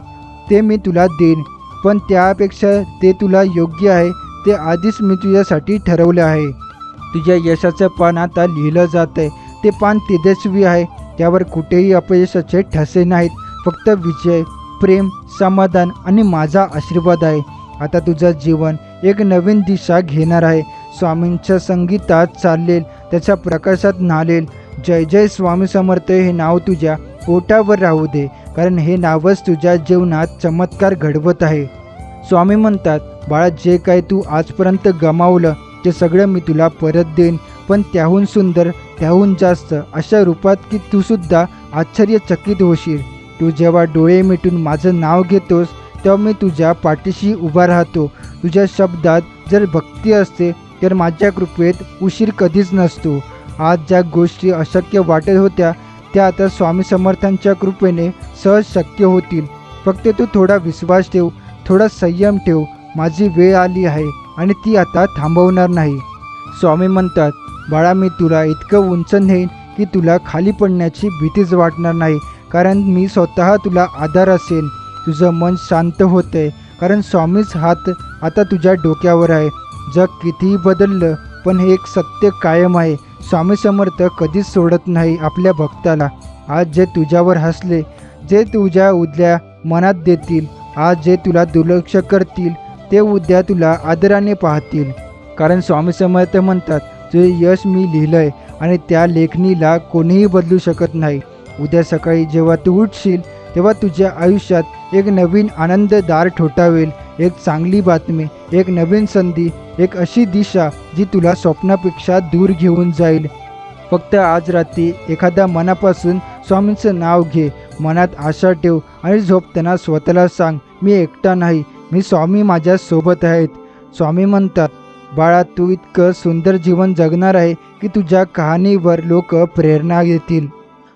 ते मी तुला देईन, पण त्यापेक्षा ते तुला योग्य आहे ते आधीच मी तुझ्यासाठी ठरवलं आहे. तुझ्या यशाचं पान आता लिहिलं जात आहे. ते पान तेजस्वी आहे, त्यावर कुठेही अपयशाचे ठसे नाहीत, फक्त विजय, प्रेम, समाधान आणि माझा आशीर्वाद आहे. आता तुझं जीवन एक नवीन दिशा घेणार आहे. स्वामींच्या संगीतात चाललेल त्याच्या प्रकाशात न्हालेल. जय जय स्वामी समर्थ हे नाव तुझ्या ओठावर राहू दे, कारण हे नावच तुझ्या जीवनात चमत्कार घडवत आहे. स्वामी म्हणतात, बाळा, जे काय तू आजपर्यंत गमावलं ते सगळं मी तुला परत देईन, पण त्याहून सुंदर, त्याहून जास्त अशा रूपात की तू सुद्धा आश्चर्यचकित होशील. तू जेव्हा डोळे मिटून माझं नाव घेतोस तेव्हा मी तुझ्या पाठीशी उभा राहतो. तुझ्या शब्दात जर भक्ती असते तर माझ्या कृपेत उशीर कधीच नसतो. आज ज्या गोष्टी अशक्य वाटत होत्या त्या आता स्वामी समर्थांच्या कृपेने सहज शक्य होतील. फक्त तू थोडा विश्वास ठेव, थोडा संयम ठेव. माझी वेळ आली आहे आणि ती आता थांबवणार नाही. स्वामी म्हणतात, बाळा, मी तुला इतकं उंच नेईन की तुला खाली पडण्याची भीतीच वाटणार नाही, कारण मी स्वतः तुला आधार असेल. तुझं मन शांत होतंय, कारण स्वामीच हात आता तुझ्या डोक्यावर आहे. जग कितीही बदललं पण हे एक सत्य कायम आहे, स्वामी समर्थ कधीच सोडत नाही आपल्या भक्ताला. आज जे तुझ्यावर हसले, जे तुझ्या उद्या मनात देतील, आज जे तुला दुर्लक्ष करतील ते उद्या तुला आदराने पाहतील. कारण स्वामी समर्थ म्हणतात, तुझे यश मी लिहिलंय आणि त्या लेखणीला कोणीही बदलू शकत नाही. उद्या सकाळी जेव्हा तू उठशील तेव्हा तुझ्या आयुष्यात एक नवीन आनंददार ठोठावेल, एक चांगली बातमी, एक नवीन संधी, एक अशी दिशा जी तुला स्वप्नापेक्षा दूर घेऊन जाईल. फक्त आज रात्री एखाद्या मनापासून स्वामींचं नाव घे, मनात आशा ठेव आणि झोपताना स्वतःला सांग, मी एकटा नाही, मी स्वामी माझ्या सोबत आहेत. स्वामी म्हणतात, बाळा, तू इतकं सुंदर जीवन जगणार आहे की तुझ्या कहाणीवर लोक प्रेरणा घेतील.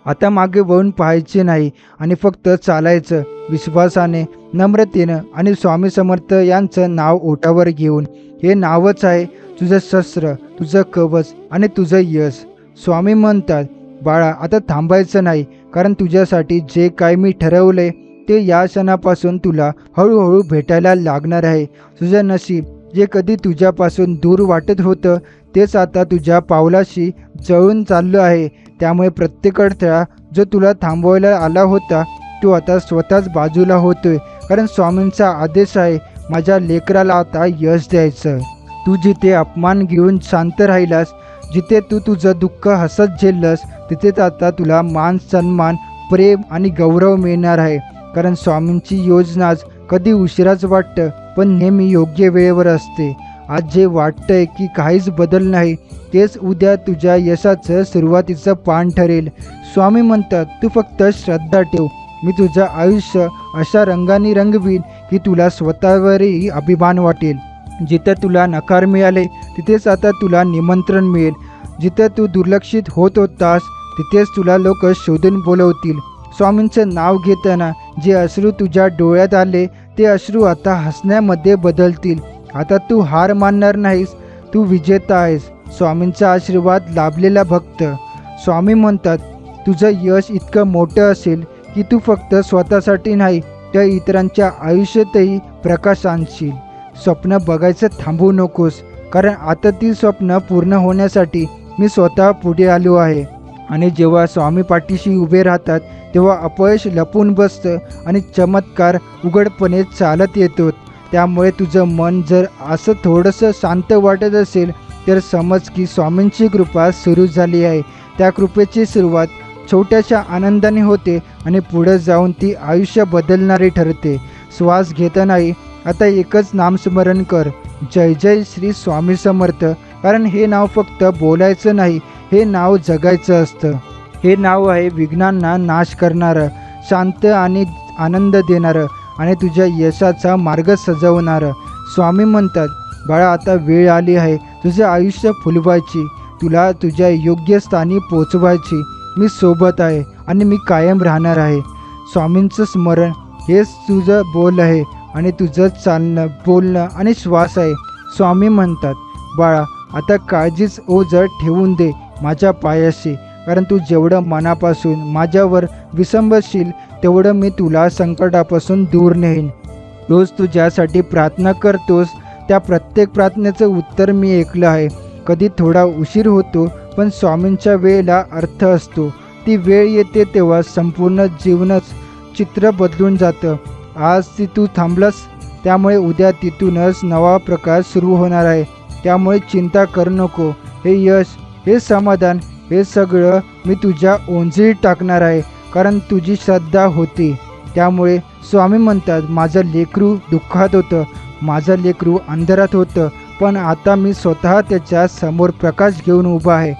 आता मागे वळून पाहायचे नाही आणि फक्त चालायचं विश्वासाने, नम्रतेनं आणि स्वामी समर्थ यांचं नाव ओठावर घेऊन. हे नावच आहे तुझं शस्त्र, तुझं कवच आणि तुझं यश. स्वामी म्हणतात, बाळा, आता थांबायचं नाही, कारण तुझ्यासाठी जे काय मी ठरवलंय ते या क्षणापासून तुला हळूहळू भेटायला लागणार आहे. तुझं नशीब जे कधी तुझ्यापासून दूर वाटत होतं तेच आता तुझ्या पावलाशी जळून चाललं आहे. त्यामुळे प्रत्येक अडथळा जो तुला थांबवायला आला होता तो आता स्वतःच बाजूला होतोय, कारण स्वामींचा आदेश आहे, माझ्या लेकराला आता यश द्यायचं. तू जिथे अपमान घेऊन शांत राहिलास, जिथे तू तुझं दुःख हसत झेललंस, तिथेच आता तुला मान सन्मान, प्रेम आणि गौरव मिळणार आहे. कारण स्वामींची योजनाच कधी उशिराच वाटतं पण नेहमी योग्य वेळेवर असते. आज जे वाटतंय की काहीच बदल नाही तेच उद्या तुझ्या यशाचं सुरुवातीचं पान ठरेल. स्वामी म्हणतात, तू फक्त श्रद्धा ठेव, मी तुझं आयुष्य अशा रंगाने रंगवीन की तुला स्वतःवरही अभिमान वाटेल. जिथं तुला नकार मिळाले तिथेच आता तुला निमंत्रण मिळेल. जिथं तू दुर्लक्षित होत होतास तिथेच तुला लोक शोधून बोलवतील. स्वामींचं नाव घेताना जे अश्रू तुझ्या डोळ्यात आले ते अश्रू आता हसण्यामध्ये बदलतील. आता तू हार मानणार नाहीस, तू विजेता आहेस, स्वामींचा आशीर्वाद लाभलेला भक्त. स्वामी म्हणतात, तुझं यश इतकं मोठं असेल की तू फक्त स्वतःसाठी नाही तर इतरांच्या आयुष्यातही प्रकाश आणशील. स्वप्न बघायचं थांबवू नकोस, कारण आता ती स्वप्न पूर्ण होण्यासाठी मी स्वतः पुढे आलो आहे. आणि जेव्हा स्वामी पाठीशी उभे राहतात तेव्हा अपयश लपून बसतं आणि चमत्कार उघडपणे चालत येतो. त्यामुळे तुझं मन जर असं थोडंसं शांत वाटत असेल तर समज की स्वामींची कृपा सुरू झाली आहे. त्या कृपेची सुरुवात छोट्याशा आनंदाने होते आणि पुढे जाऊन ती आयुष्य बदलणारी ठरते. श्वास घेतानाही आता एकच नामस्मरण कर, जय जय श्री स्वामी समर्थ. कारण हे नाव फक्त बोलायचं नाही, हे नाव जगायचं असतं. हे नाव आहे विघ्नांना नाश करणारं, शांत आणि आनंद देणारं आणि तुझ्या यशाचा मार्ग सजवणारं. स्वामी म्हणतात, बाळा, आता वेळ आली आहे तुझं आयुष्य फुलवायची, तुला तुझ्या योग्य स्थानी पोचवायची. मी सोबत आहे आणि मी कायम राहणार आहे. स्वामींचं स्मरण हेच तुझं बोल आहे आणि तुझं चालणं, बोलणं आणि श्वास आहे. स्वामी म्हणतात, बाळा, आता काळजीच ओझं ठेवून दे माझ्या पायाशी, कारण तू जेवढं मनापासून माझ्यावर विसंबशील तेवढं मी तुला संकटापासून दूर नेईन. रोज तू ज्यासाठी प्रार्थना करतोस त्या प्रत्येक प्रार्थनेचं उत्तर मी ऐकलं आहे. कधी थोडा उशीर होतो पण स्वामींच्या वेळेला अर्थ असतो. ती वेळ येते तेव्हा संपूर्ण जीवनच चित्र बदलून जातं. आज ती तू थांबलास त्यामुळे उद्या तिथूनच नवा प्रकाश सुरू होणार आहे. त्यामुळे चिंता करू नको. हे यश, हे समाधान, हे सगळं मी तुझ्या ओंजळीत टाकणार आहे, कारण तुझी श्रद्धा होती. त्यामुळे स्वामी म्हणतात, माझं लेकरू दुःखात होतं, माझं लेकरू अंधारात होतं, पण आता मी स्वतः त्याच्या समोर प्रकाश घेऊन उभा आहे.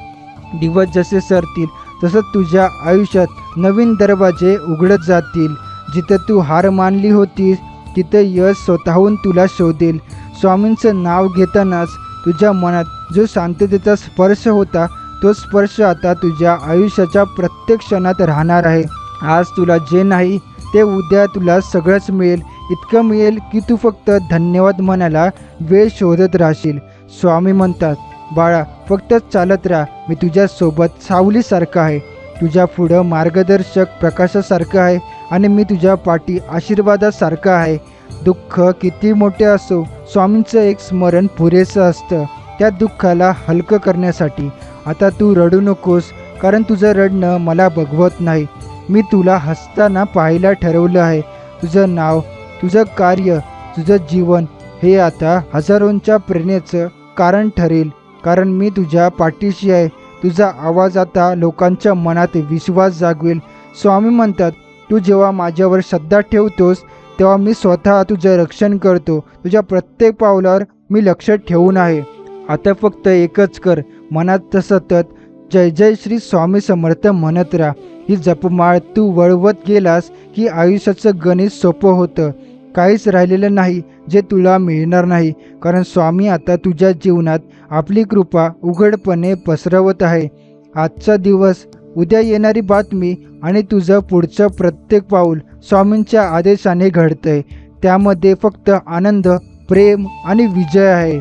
दिवस जसे सरतील तसं तुझ्या आयुष्यात नवीन दरवाजे उघडत जातील. जिथं तू हार मानली होतीस तिथं यश स्वतःहून तुला शोधेल. स्वामींचं नाव घेतानाच तुझ्या मनात जो शांततेचा स्पर्श होता, तो स्पर्श आता तुझ्या आयुष्याच्या प्रत्येक क्षणात राहणार आहे. आज तुला जे नाही ते उद्या तुला सगळंच मिळेल. इतकं मिळेल की तू फक्त धन्यवाद म्हणायला वेळ शोधत राहशील. स्वामी म्हणतात, बाळा फक्त चालत राहा, मी तुझ्यासोबत सावलीसारखा आहे, तुझ्या पुढं मार्गदर्शक प्रकाशासारखं आहे आणि मी तुझ्या पाठी आशीर्वादासारखा आहे. दुःख किती मोठे असो, स्वामींचं एक स्मरण पुरेसं असतं त्या दुःखाला हलकं करण्यासाठी. आता तू रडू नकोस, कारण तुझं रडणं मला बघवत नाही. मी तुला हसताना पाहायला ठरवलं आहे. तुझं नाव, तुझं कार्य, तुझं जीवन हे आता हजारोंच्या प्रेरणेचं कारण ठरेल, कारण मी तुझ्या पाठीशी आहे. तुझा आवाज आता लोकांच्या मनात विश्वास जागवेल. स्वामी म्हणतात, तू जेव्हा माझ्यावर श्रद्धा ठेवतोस तेव्हा मी स्वतः तुझं रक्षण करतो. तुझ्या प्रत्येक पावलावर मी लक्ष ठेवून आहे. आता फक्त एकच कर, मनात सतत जय जय श्री स्वामी समर्थ म्हणत राहा. ही जपमाळ तू वळवत गेलास की आयुष्याचं गणित सोपं होतं. काहीच राहिलेलं नाही जे तुला मिळणार नाही, कारण स्वामी आता तुझ्या जीवनात आपली कृपा उघडपणे पसरवत आहे. आजचा दिवस, उद्या येणारी बातमी आणि तुझं पुढचं प्रत्येक पाऊल स्वामींच्या आदेशाने घडतंय. त्यामध्ये फक्त आनंद, प्रेम आणि विजय आहे.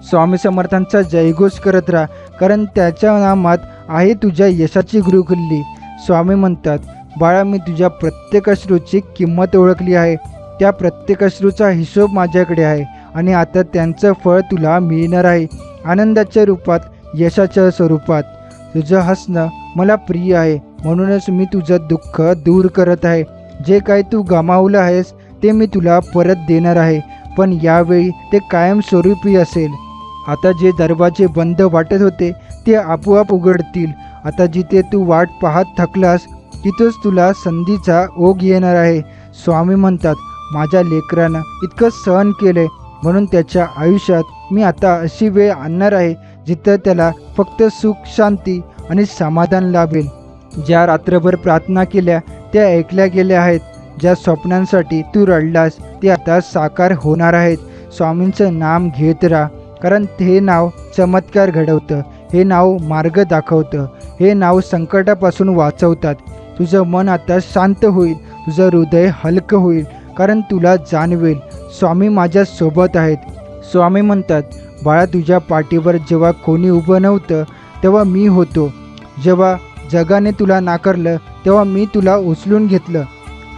स्वामी समर्थांचा जयघोष करत राहा, कारण त्याच्या नामात आहे तुझ्या यशाची गुरुकिल्ली. स्वामी म्हणतात, बाळा मी तुझ्या प्रत्येक अश्रूची किंमत ओळखली आहे. त्या प्रत्येक अश्रूचा हिशोब माझ्याकडे आहे आणि आता त्यांचं फळ तुला मिळणार आहे, आनंदाच्या रूपात, यशाच्या स्वरूपात. तुझं हसणं मला प्रिय आहे, म्हणूनच मी तुझं दुःख दूर करत आहे. जे काही तू गमावलं आहेस ते मी तुला परत देणार आहे, पण यावेळी ते कायमस्वरूपी असेल. आता जे दरवाजे बंद वाटत होते ते आपोआप उघडतील. आता जिथे तू वाट पाहत थकलास तिथंच तुला संधीचा ओघ येणार आहे. स्वामी म्हणतात, माझ्या लेकरानं इतकं सहन केलंय, म्हणून त्याच्या आयुष्यात मी आता अशी वेळ आणणार आहे जिथं त्याला फक्त सुख, शांती आणि समाधान लाभेल. ज्या रात्रभर प्रार्थना केल्या त्या ऐकल्या गेल्या आहेत. ज्या स्वप्नांसाठी तू रडलास ते आता साकार होणार आहेत. स्वामींचं नाम घेत राहा, कारण हे नाव चमत्कार घडवतं, हे नाव मार्ग दाखवतं, हे नाव संकटापासून वाचवतात. तुझं मन आता शांत होईल, तुझं हृदय हलकं होईल, कारण तुला जाणवेल स्वामी माझ्या सोबत आहेत. स्वामी म्हणतात, बाळा तुझ्या पाठीवर जेव्हा कोणी उभं नव्हतं तेव्हा मी होतो. जेव्हा जगाने तुला नाकारलं तेव्हा मी तुला उचलून घेतलं.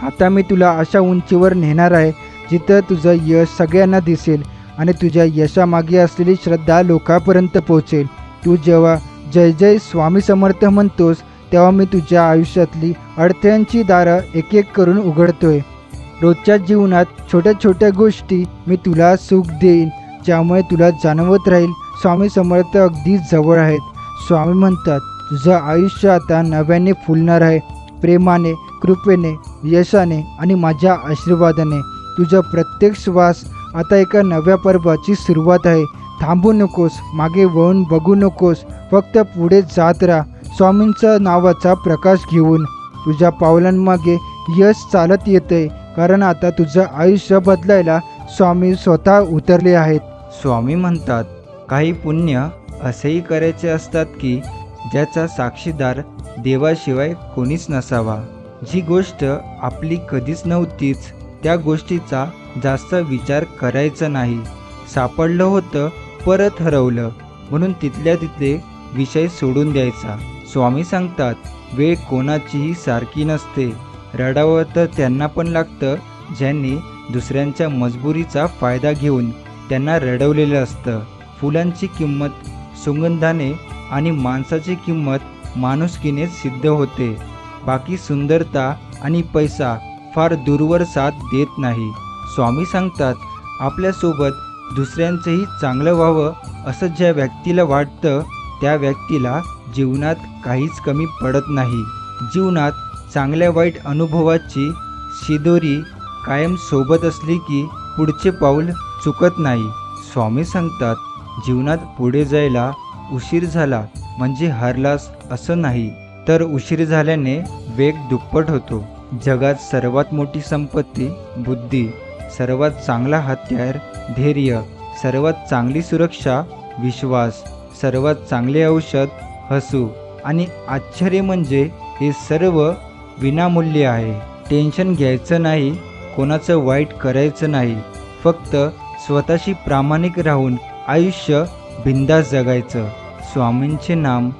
आता मी तुला अशा उंचीवर नेणार आहे जिथं तुझं यश सगळ्यांना दिसेल आणि तुझ्या यशामागे असलेली श्रद्धा लोकांपर्यंत पोहोचेल. तू जेव्हा जय जय स्वामी समर्थ म्हणतोस तेव्हा मी तुझ्या आयुष्यातली अडथळ्यांची दारं एक एक करून उघडतोय. रोजच्या जीवनात छोट्या छोट्या गोष्टी मी तुला सुख देईन, ज्यामुळे तुला जाणवत राहील स्वामी समर्थ अगदी जवळ आहेत. स्वामी म्हणतात, तुझं आयुष्य आता नव्याने फुलणार आहे, प्रेमाने, कृपेने, यशाने आणि माझ्या आशीर्वादाने. तुझा प्रत्येक श्वास आता एका नव्या पर्वाची सुरुवात आहे. थांबू नकोस, मागे वळून बघू नकोस, फक्त पुढे जात राहा, स्वामींच्या नावाचा प्रकाश घेऊन. तुझ्या पावलांमागे यश चालत येतंय, कारण आता तुझं आयुष्य बदलायला स्वामी स्वतः उतरले आहेत. स्वामी म्हणतात, काही पुण्य असेही करायचे असतात की ज्याचा साक्षीदार देवाशिवाय कोणीच नसावा. जी गोष्ट आपली कधीच नव्हतीच त्या गोष्टीचा जास्त विचार करायचा नाही. सापडलं होतं, परत हरवलं म्हणून तिथल्या तिथले विषय सोडून द्यायचा. स्वामी सांगतात, वेळ कोणाचीही सारखी नसते. रडावं तर त्यांना पण लागतं ज्यांनी दुसऱ्यांच्या मजबुरीचा फायदा घेऊन त्यांना रडवलेलं असतं. फुलांची किंमत सुगंधाने आणि माणसाची किंमत माणुसकीने सिद्ध होते. बाकी सुंदरता आणि पैसा फार दूरवर साथ देत नाही. स्वामी सांगतात, आपल्यासोबत दुसऱ्यांचंही चांगलं व्हावं असं ज्या व्यक्तीला वाटतं त्या व्यक्तीला जीवनात काहीच कमी पडत नाही. जीवनात चांगल्या वाईट अनुभवाची शिदोरी कायम सोबत असली की पुढचे पाऊल चुकत नाही. स्वामी सांगतात, जीवनात पुढे जायला उशीर झाला म्हणजे हारलास असं नाही, तर उशीर झाल्याने वेग दुप्पट होतो. जगात सर्वात मोठी संपत्ती बुद्धी, सर्वात चांगला हत्यार धैर्य, सर्वात चांगली सुरक्षा विश्वास, सर्वात चांगले औषध हसू आणि आश्चर्य म्हणजे हे सर्व विनामूल्य आहे. टेन्शन घ्यायचं नाही, कोणाचं वाईट करायचं नाही, फक्त स्वतःशी प्रामाणिक राहून आयुष्य बिंदास जगायचं. स्वामींचे नाम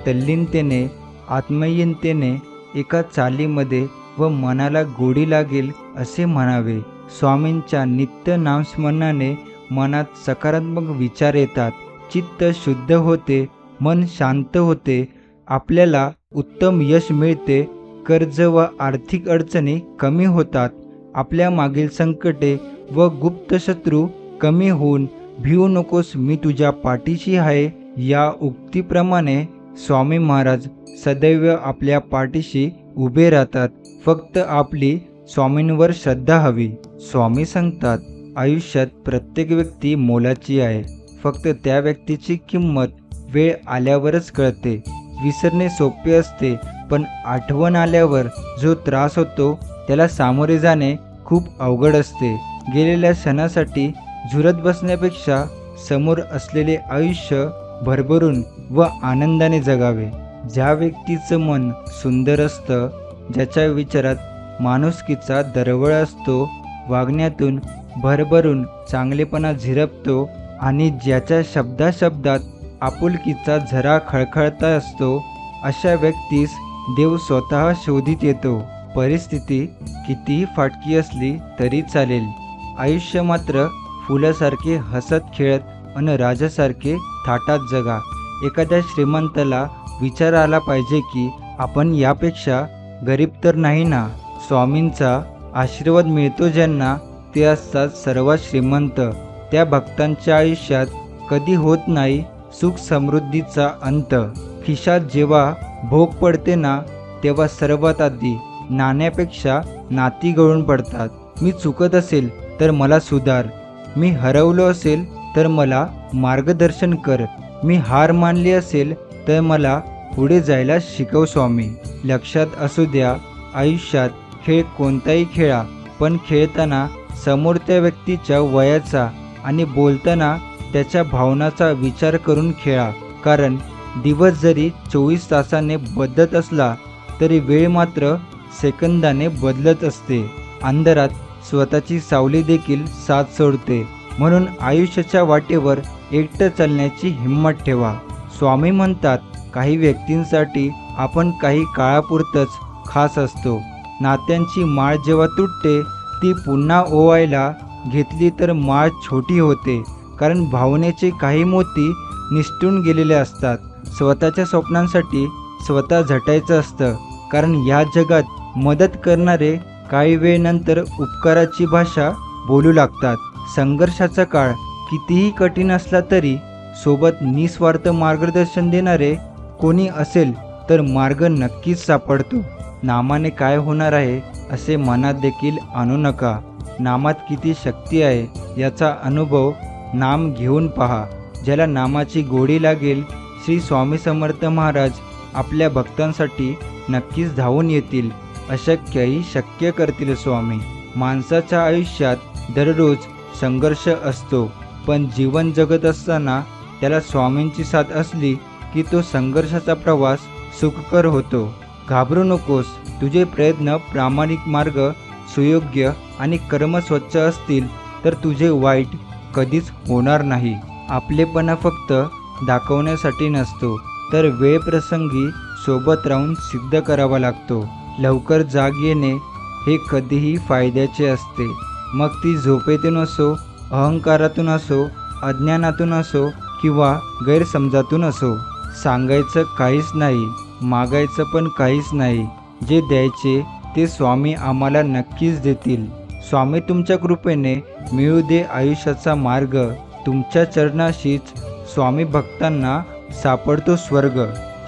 तल्लीनतेने आत्मीयतेने एका चालीमध्ये व मनाला गोडी लागेल असे म्हणावे. स्वामींच्या नित्य नामस्मरणाने मनात सकारात्मक विचार येतात, चित्त शुद्ध होते, मन शांत होते, आपल्याला उत्तम यश मिळते, कर्ज व आर्थिक अडचणी कमी होतात, आपल्या मागील संकटे व गुप्त शत्रू कमी होऊन भिवू नकोस, मी तुझ्या पाठीशी आहे या उक्तीप्रमाणे स्वामी महाराज सदैव आपल्या पाठीशी उभे राहतात. फक्त आपली स्वामींवर श्रद्धा हवी. स्वामी सांगतात, आयुष्यात प्रत्येक व्यक्ती मोलाची आहे, फक्त त्या व्यक्तीची किंमत वेळ आल्यावरच कळते. विसरणे सोपे असते, पण आठवण आल्यावर जो त्रास होतो त्याला सामोरे जाणे खूप अवघड असते. गेलेल्या क्षणासाठी झुरत बसण्यापेक्षा समोर असलेले आयुष्य भरभरून व आनंदाने जगावे. ज्या व्यक्तीचं मन सुंदर असतं, ज्याच्या विचारात माणुसकीचा दरवळ असतो, वागण्यातून भरभरून चांगलेपणा झिरपतो आणि ज्याच्या शब्दात आपुलकीचा झरा खळखळता असतो, अशा व्यक्तीस देव स्वतः शोधित येतो. परिस्थिती कितीही फाटकी असली तरी चालेल, आयुष्य मात्र फुलासारखे हसत खेळत अन राजासारखे थाटात जगा. एखाद्या श्रीमंताला विचार आला पाहिजे की आपण यापेक्षा गरीब तर नाही ना. स्वामींचा आशीर्वाद मिळतो ज्यांना, ते असतात सर्वात श्रीमंत. त्या भक्तांच्या आयुष्यात कधी होत नाही सुख समृद्धीचा अंत. खिशात जेव्हा भोग पडते ना, तेव्हा सर्वात आधी नाण्यापेक्षा नाती गळून पडतात. मी चुकत असेल तर मला सुधार, मी हरवलो असेल तर मला मार्गदर्शन कर, मी हार मानली असेल तर मला पुढे जायला शिकव स्वामी. लक्षात असू द्या, आयुष्यात खेळ कोणताही खेळा, पण खेळताना समोर त्या व्यक्तीच्या वयाचा आणि बोलताना त्याच्या भावनाचा विचार करून खेळा. कारण दिवस जरी 24 तासाने बदलत असला तरी वेळ मात्र सेकंदाने बदलत असते. अंधारात स्वतःची सावली देखील साथ सोडते. म्हणून आयुष्याच्या वाटेवर एकटं चालण्याची हिंमत ठेवा. स्वामी म्हणतात, काही व्यक्तींसाठी आपण काही काळापुरतंच खास असतो. नात्यांची माळ जेव्हा तुटते, ती पुन्हा ओवायला घेतली तर माळ छोटी होते. कारण भावनेचे काही मोती निसटून गेलेले असतात. स्वतःच्या स्वप्नांसाठी स्वतः झटायचं असतं. कारण या जगात मदत करणारे काही वेळनंतर उपकाराची भाषा बोलू लागतात. संघर्षाचा काळ कितीही कठीण असला तरी सोबत निस्वार्थ मार्गदर्शन देणारे कोणी असेल तर मार्ग नक्कीच सापडतो. नामाने काय होणार आहे असे मनात देखील आणू नका. नामात किती शक्ती आहे याचा अनुभव नाम घेऊन पहा. ज्याला नामाची गोडी लागेल, श्री स्वामी समर्थ महाराज आपल्या भक्तांसाठी नक्कीच धावून येतील. अशक्यही शक्य करतील स्वामी. माणसाच्या आयुष्यात दररोज संघर्ष असतो, पण जीवन जगत असताना त्याला स्वामींची साथ असली की तो संघर्षाचा प्रवास सुखकर होतो. घाबरू नकोस. तुझे प्रयत्न प्रामाणिक, मार्ग सुयोग्य आणि कर्म स्वच्छ असतील तर तुझे वाईट कधीच होणार नाही. आपलेपणा फक्त दाखवण्यासाठी नसतो, तर वेळ प्रसंगी सोबत राहून सिद्ध करावा लागतो. लवकर जाग येणे हे कधीही फायद्याचे असते. मग ती झोपेतून असो, अहंकारातून असो, अज्ञानातून असो किंवा गैरसमजातून असो. सांगायचं काहीच नाही, मागायचं पण काहीच नाही. जे द्यायचे ते स्वामी आम्हाला नक्कीच देतील. स्वामी तुमच्या कृपेने मिळू दे आयुष्याचा मार्ग. तुमच्या चरणाशीच स्वामी भक्तांना सापडतो स्वर्ग.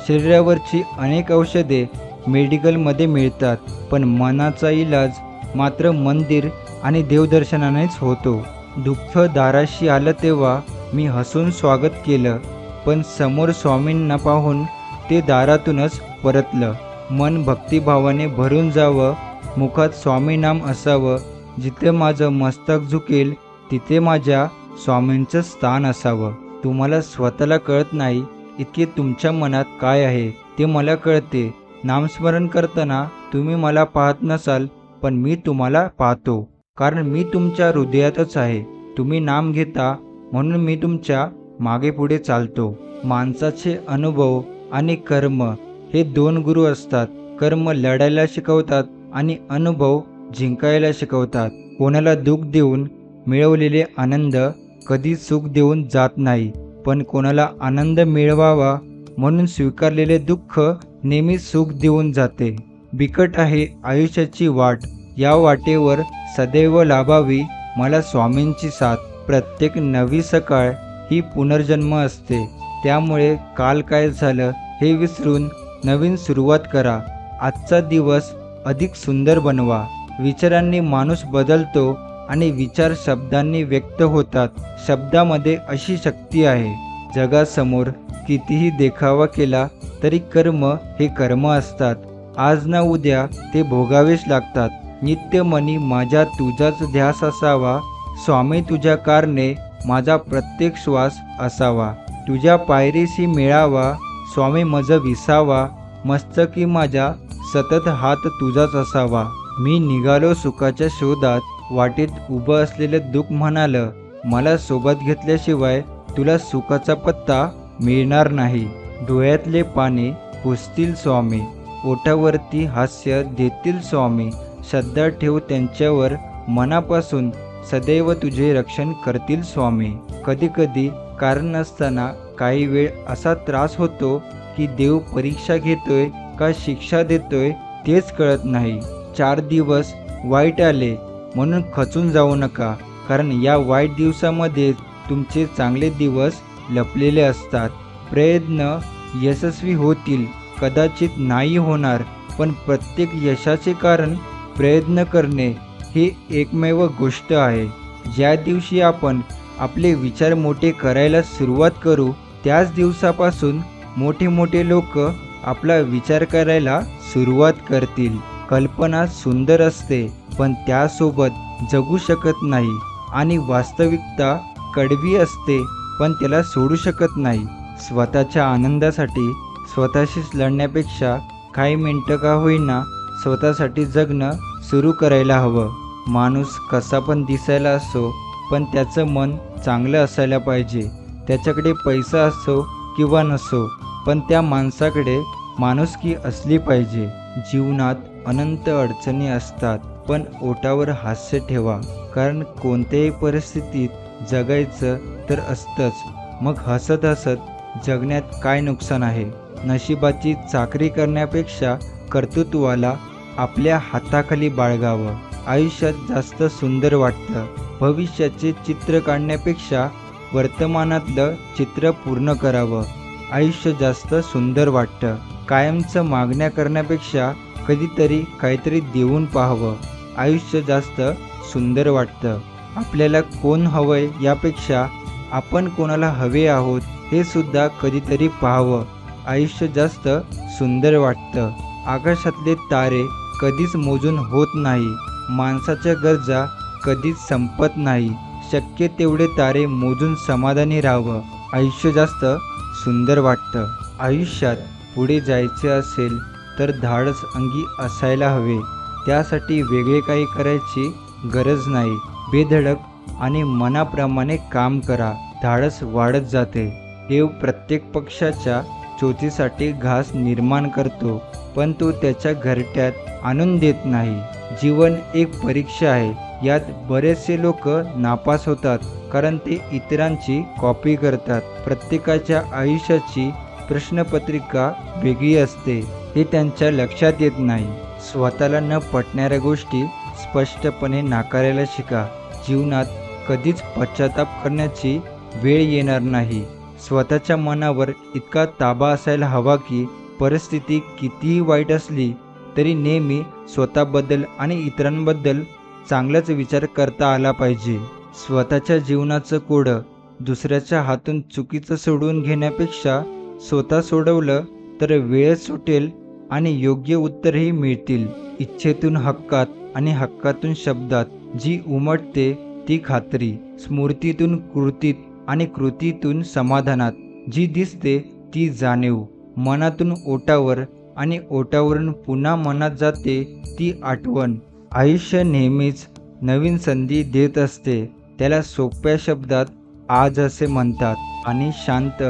शरीरावरची अनेक औषधे मेडिकलमध्ये मिळतात, पण मनाचा इलाज मात्र मंदिर आणि देवदर्शनानेच होतो. दुःख दाराशी आलं तेव्हा मी हसून स्वागत केलं, पण समोर स्वामींना पाहून ते दारातूनच परतलं. मन भक्तिभावाने भरून जावं, मुखात स्वामी नाम असावं. जिथे माझं मस्तक झुकेल तिथे माझ्या स्वामींचं स्थान असावं. तुम्हाला स्वतःला कळत नाही इतके तुमच्या मनात काय आहे ते मला कळते. नामस्मरण करताना तुम्ही मला पाहत नसाल, पण मी तुम्हाला पाहतो, कारण मी तुमच्या हृदयातच आहे. तुम्ही नाम घेता म्हणून मी तुमच्या मागे पुढे चालतो. माणसाचे अनुभव आणि कर्म हे दोन गुरु असतात. कर्म लढायला शिकवतात आणि अनुभव जिंकायला शिकवतात. कोणाला दुःख देऊन मिळवलेले आनंद कधी सुख देऊन जात नाही, पण कोणाला आनंद मिळवावा म्हणून स्वीकारलेले दुःख नेहमी सुख देऊन जाते. बिकट आहे आयुष्याची वाट, या वाटेवर सदैव लाभावी मला स्वामींची साथ. प्रत्येक नवी सकाळ ही पुनर्जन्म असते, त्यामुळे काल काय झालं हे विसरून नवीन सुरुवात करा. आजचा दिवस अधिक सुंदर बनवा. विचारांनी माणूस बदलतो आणि विचार शब्दांनी व्यक्त होतात. शब्दामध्ये अशी शक्ती आहे. जगासमोर कितीही देखावा केला तरी कर्म हे कर्म असतात. आज ना उद्या ते भोगावेच लागतात. नित्यमनी माझ्या तुझाच ध्यास असावा. स्वामी तुझ्या कारणे माझा प्रत्येक श्वास असावा. तुझ्या पायरीशी मिळावा स्वामी मज विसावा. मस्तकी माझ्या सतत हात तुझाच असावा. मी निघालो सुखाच्या शोधात, वाटेत उभं असलेलं दुःख म्हणालं, मला सोबत घेतल्याशिवाय तुला सुखाचा पत्ता मिळणार नाही. डोळ्यातले पाणी पुसतील स्वामी, ओठावरती हास्य देतील स्वामी. श्रद्धा ठेव त्यांच्यावर मनापासून, सदैव तुझे रक्षण करतील स्वामी. कधी कधी कारण नसताना काही वेळ असा त्रास होतो की देव परीक्षा घेतोय का शिक्षा देतोय तेच कळत नाही. 4 दिवस वाईट आले म्हणून खचून जाऊ नका, कारण या वाईट दिवसामध्ये तुमचे चांगले दिवस लपलेले असतात. प्रयत्न यशस्वी होतील, कदाचित नाही होणार, पण प्रत्येक यशाचे कारण प्रयत्न करणे ही एकमेव गोष्ट आहे. ज्या दिवशी आपण आपले विचार मोठे करायला सुरुवात करू, त्याच दिवसापासून मोठे मोठे लोक आपला विचार करायला सुरुवात करतील. कल्पना सुंदर असते, पण त्यासोबत जगू शकत नाही. आणि वास्तविकता कडवी असते, पण त्याला सोडू शकत नाही. स्वतःच्या आनंदासाठी स्वतःशीच लढण्यापेक्षा काही मिनटं का होईना स्वतःसाठी जगणं सुरू करायला हवं. माणूस कसा पण दिसायला असो, पण त्याचं मन चांगलं असायला पाहिजे. त्याच्याकडे पैसा असो किंवा नसो, पण त्या माणसाकडे माणुसकी असली पाहिजे. जीवनात अनंत अडचणी असतात, पण ओठावर हास्य ठेवा, कारण कोणत्याही परिस्थितीत जगायचं तर असतंच. मग हसत हसत जगण्यात काय नुकसान आहे. नशिबाची चाकरी करण्यापेक्षा कर्तृत्वाला आपल्या हाताखाली बाळगावं. आयुष्यात जास्त सुंदर वाटतं. भविष्याचे चित्र काढण्यापेक्षा वर्तमानातलं चित्र पूर्ण करावं. आयुष्य जास्त सुंदर वाटतं. कायमचं मागण्या करण्यापेक्षा कधीतरी काहीतरी देऊन पाहावं. आयुष्य जास्त सुंदर वाटतं. आपल्याला कोण हवंय यापेक्षा आपण कोणाला हवे आहोत हे सुद्धा कधीतरी पाहावं. आयुष्य जास्त सुंदर वाटतं. आकाशातले तारे कधीच मोजून होत नाही. माणसाच्या गरजा कधीच संपत नाही. शक्य तेवढे तारे मोजून समाधानी राहावं. आयुष्य जास्त सुंदर वाटतं. आयुष्यात पुढे जायचे असेल तर धाडस अंगी असायला हवे. त्यासाठी वेगळे काही करायची गरज नाही. बेधडक आणि मनाप्रमाणे काम करा. धाडस वाढत जाते. देव प्रत्येक पक्षाच्या चोचीसाठी घास निर्माण करतो, पण तो त्याच्या घरट्यात आणून देत नाही. जीवन एक परीक्षा आहे. यात बरेचसे लोक नापास होतात, कारण ते इतरांची कॉपी करतात. प्रत्येकाच्या आयुष्याची प्रश्नपत्रिका वेगळी असते, हे त्यांच्या लक्षात येत नाही. स्वतःला न पटणाऱ्या गोष्टी स्पष्टपणे नाकारायला शिका. जीवनात कधीच पश्चाताप करण्याची वेळ येणार नाही. स्वतःच्या मनावर इतका ताबा असायला हवा की परिस्थिती कितीही वाईट असली तरी नेहमी स्वतःबद्दल आणि इतरांबद्दल चांगलाच विचार करता आला पाहिजे. स्वतःच्या जीवनाचं कोडं दुसऱ्याच्या हातून चुकीचं सोडवून घेण्यापेक्षा स्वतः सोडवलं तर वेळ सुटेल आणि योग्य उत्तरही मिळतील. इच्छेतून हक्कात आणि हक्कातून शब्दात जी उमटते ती खात्री, स्मृतीतून कृतीत आणि कृतीतून समाधानात जी दिसते ती जाणीव, मनातून ओटावर आणि ओटावरून पुन्हा मनात जाते ती आठवण. आयुष्य नेहमीच नवीन संधी देत असते. त्याला सोप्या शब्दात आज असे म्हणतात. आणि शांत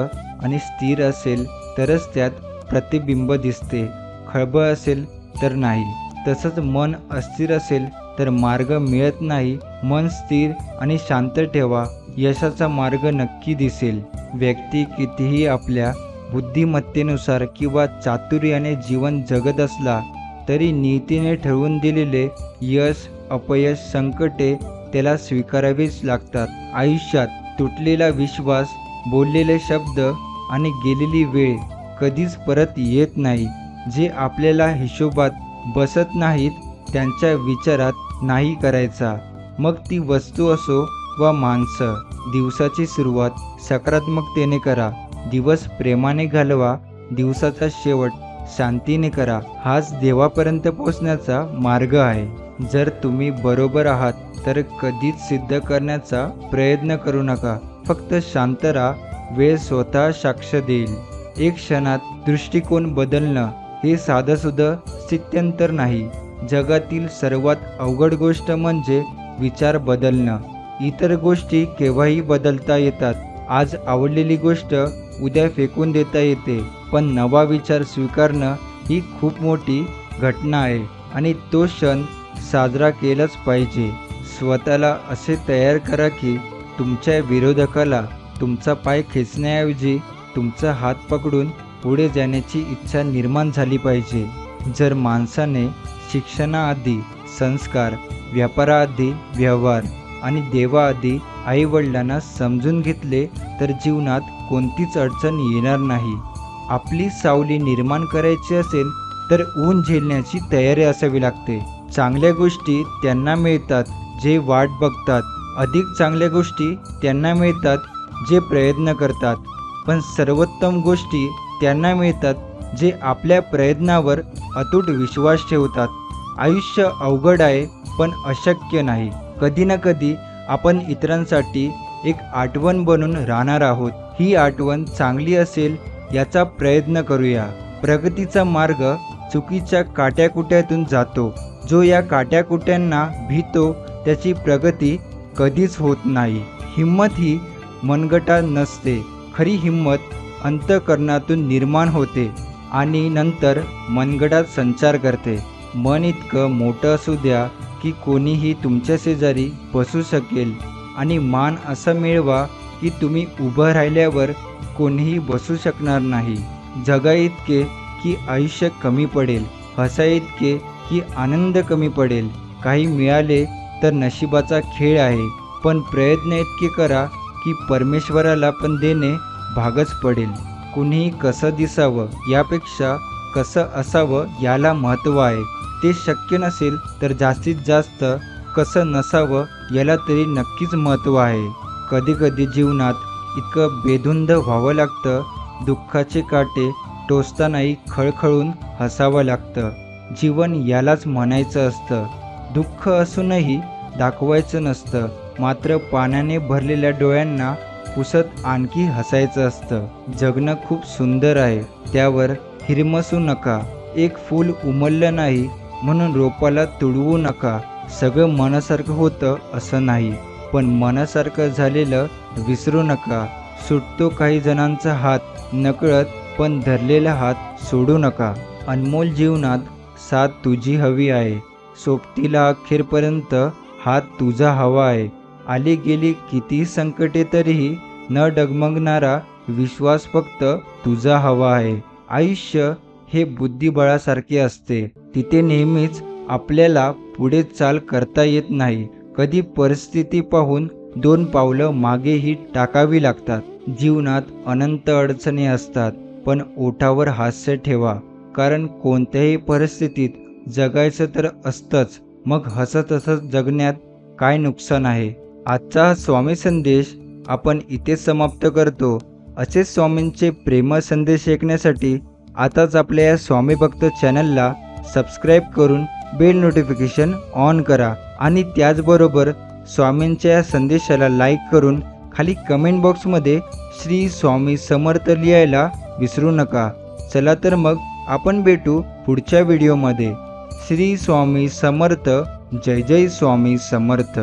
आणि स्थिर असेल तरच त्यात प्रतिबिंब दिसते. खळबळ असेल तर नाही. तसंच मन अस्थिर असेल तर मार्ग मिळत नाही. मन स्थिर आणि शांत ठेवा, यशाचा मार्ग नक्की दिसेल. व्यक्ती कितीही आपल्या बुद्धिमत्तेनुसार किंवा चातुर्याने जीवन जगत असला तरी नीतीने ठरवून दिलेले यश, अपयश, संकटे त्याला स्वीकारावीच लागतात. आयुष्यात तुटलेला विश्वास, बोललेले शब्द आणि गेलेली वेळ कधीच परत येत नाही. जे आपल्याला हिशोबात बसत नाहीत त्यांच्या विचारात नाही करायचा. मग ती वस्तू असो वा माणसं. दिवसाची सुरुवात सकारात्मकतेने करा. दिवस प्रेमाने घालवा. दिवसाचा शेवट शांतीने करा. हाच देवापर्यंत पोहोचण्याचा मार्ग आहे. जर तुम्ही बरोबर आहात तर कधीच सिद्ध करण्याचा प्रयत्न करू नका. फक्त शांत राहा. वेळ स्वतः साक्ष देईल. एक क्षणात दृष्टिकोन बदलणं हे साधंसुद्धा स्थित्यंतर नाही. जगातील सर्वात अवघड गोष्ट म्हणजे विचार बदलणं. इतर गोष्टी केव्हाही बदलता येतात. आज आवडलेली गोष्ट उद्या फेकून देता येते, पण नवा विचार स्वीकारणं ही खूप मोठी घटना आहे आणि तो क्षण साजरा केलाच पाहिजे. स्वतःला असे तयार करा की तुमच्या विरोधकाला तुमचा पाय खेचण्याऐवजी तुमचा हात पकडून पुढे जाण्याची इच्छा निर्माण झाली पाहिजे. जर माणसाने शिक्षणाआधी संस्कार, व्यापाराआधी व्यवहार आणि देवाआधी आईवडिलांना समजून घेतले तर जीवनात कोणतीच अडचण येणार नाही. आपली सावली निर्माण करायची असेल तर ऊन झेलण्याची तयारी असावी लागते. चांगल्या गोष्टी त्यांना मिळतात जे वाट बघतात. अधिक चांगल्या गोष्टी त्यांना मिळतात जे प्रयत्न करतात. पण सर्वोत्तम गोष्टी त्यांना मिळतात जे आपल्या प्रयत्नावर अतूट विश्वास ठेवतात. आयुष्य अवघड आहे पण अशक्य नाही. कधी ना कधी आपण इतरांसाठी एक आठवण बनून राहणार आहोत. ही आठवण चांगली असेल याचा प्रयत्न करूया. प्रगतीचा मार्ग चुकीच्या काट्याकुट्यातून जातो. जो या काट्याकुट्यांना भीतो त्याची प्रगती कधीच होत नाही. हिंमत ही मनगटात नसते. खरी हिंमत अंतःकरणातून निर्माण होते आणि नंतर मनगटात संचार करते. मन इतकं मोठं असू द्या की कोणीही तुमच्या शेजारी बसू शकेल आणि मान असा मिळवा की तुम्ही उभं राहिल्यावर कोणीही बसू शकणार नाही. जगा इतके की आयुष्य कमी पडेल. हसा इतके की आनंद कमी पडेल. काही मिळाले तर नशिबाचा खेळ आहे, पण प्रयत्न इतके करा की परमेश्वराला पण देणे भागच पडेल. कुणीही कसं दिसावं यापेक्षा कसं असावं याला महत्त्व आहे. ते शक्य नसेल तर जास्तीत जास्त कसं नसावं याला तरी नक्कीच महत्त्व आहे. कधीकधी जीवनात इतकं बेधुंद व्हावं लागतं. दुःखाचे काटे टोचतानाही खळखळून हसावं लागतं. जीवन यालाच म्हणायचं असतं. दुःख असूनही दाखवायचं नसतं. मात्र पाण्याने भरलेल्या डोळ्यांना पुसत आणखी हसायचं असतं. जगणं खूप सुंदर आहे, त्यावर हिरमसू नका. एक फूल उमललं नाही म्हणून रोपाला तुडवू नका. सगळं मनासारखं होतं असं नाही, पण मनासारखं झालेलं विसरू नका. सुटतो काही जणांचा हात नकळत, पण धरलेला हात सोडू नका. अनमोल जीवनात साथ तुझी हवी आहे. सोबतीला अखेरपर्यंत हात तुझा हवा आहे. आली गेली किती संकटे तरीही न डगमगणारा विश्वास फक्त तुझा हवा आहे. आयुष्य हे बुद्धिबळासारखे असते. तिथे नेहमीच आपल्याला पुढे चाल करता येत नाही. कधी परिस्थिती पाहून 2 पावलं मागेही टाकावी लागतात. जीवनात अनंत अडचणी असतात, पण ओठावर हास्य ठेवा, कारण कोणत्याही परिस्थितीत जगायचं तर असतंच, मग हसत हसत जगण्यात काय नुकसान आहे. आजचा हा स्वामी संदेश आपण इथे समाप्त करतो. असेच स्वामींचे प्रेमळ संदेश ऐकण्यासाठी आताच आपल्या या स्वामी भक्त चॅनलला सबस्क्राईब करून बेल नोटिफिकेशन ऑन करा आणि त्याचबरोबर स्वामींच्या या संदेशाला लाईक करून खाली कमेंट बॉक्समध्ये श्री स्वामी समर्थ लिहायला विसरू नका. चला तर मग आपण भेटू पुढच्या व्हिडिओमध्ये. श्री स्वामी समर्थ. जय जय स्वामी समर्थ.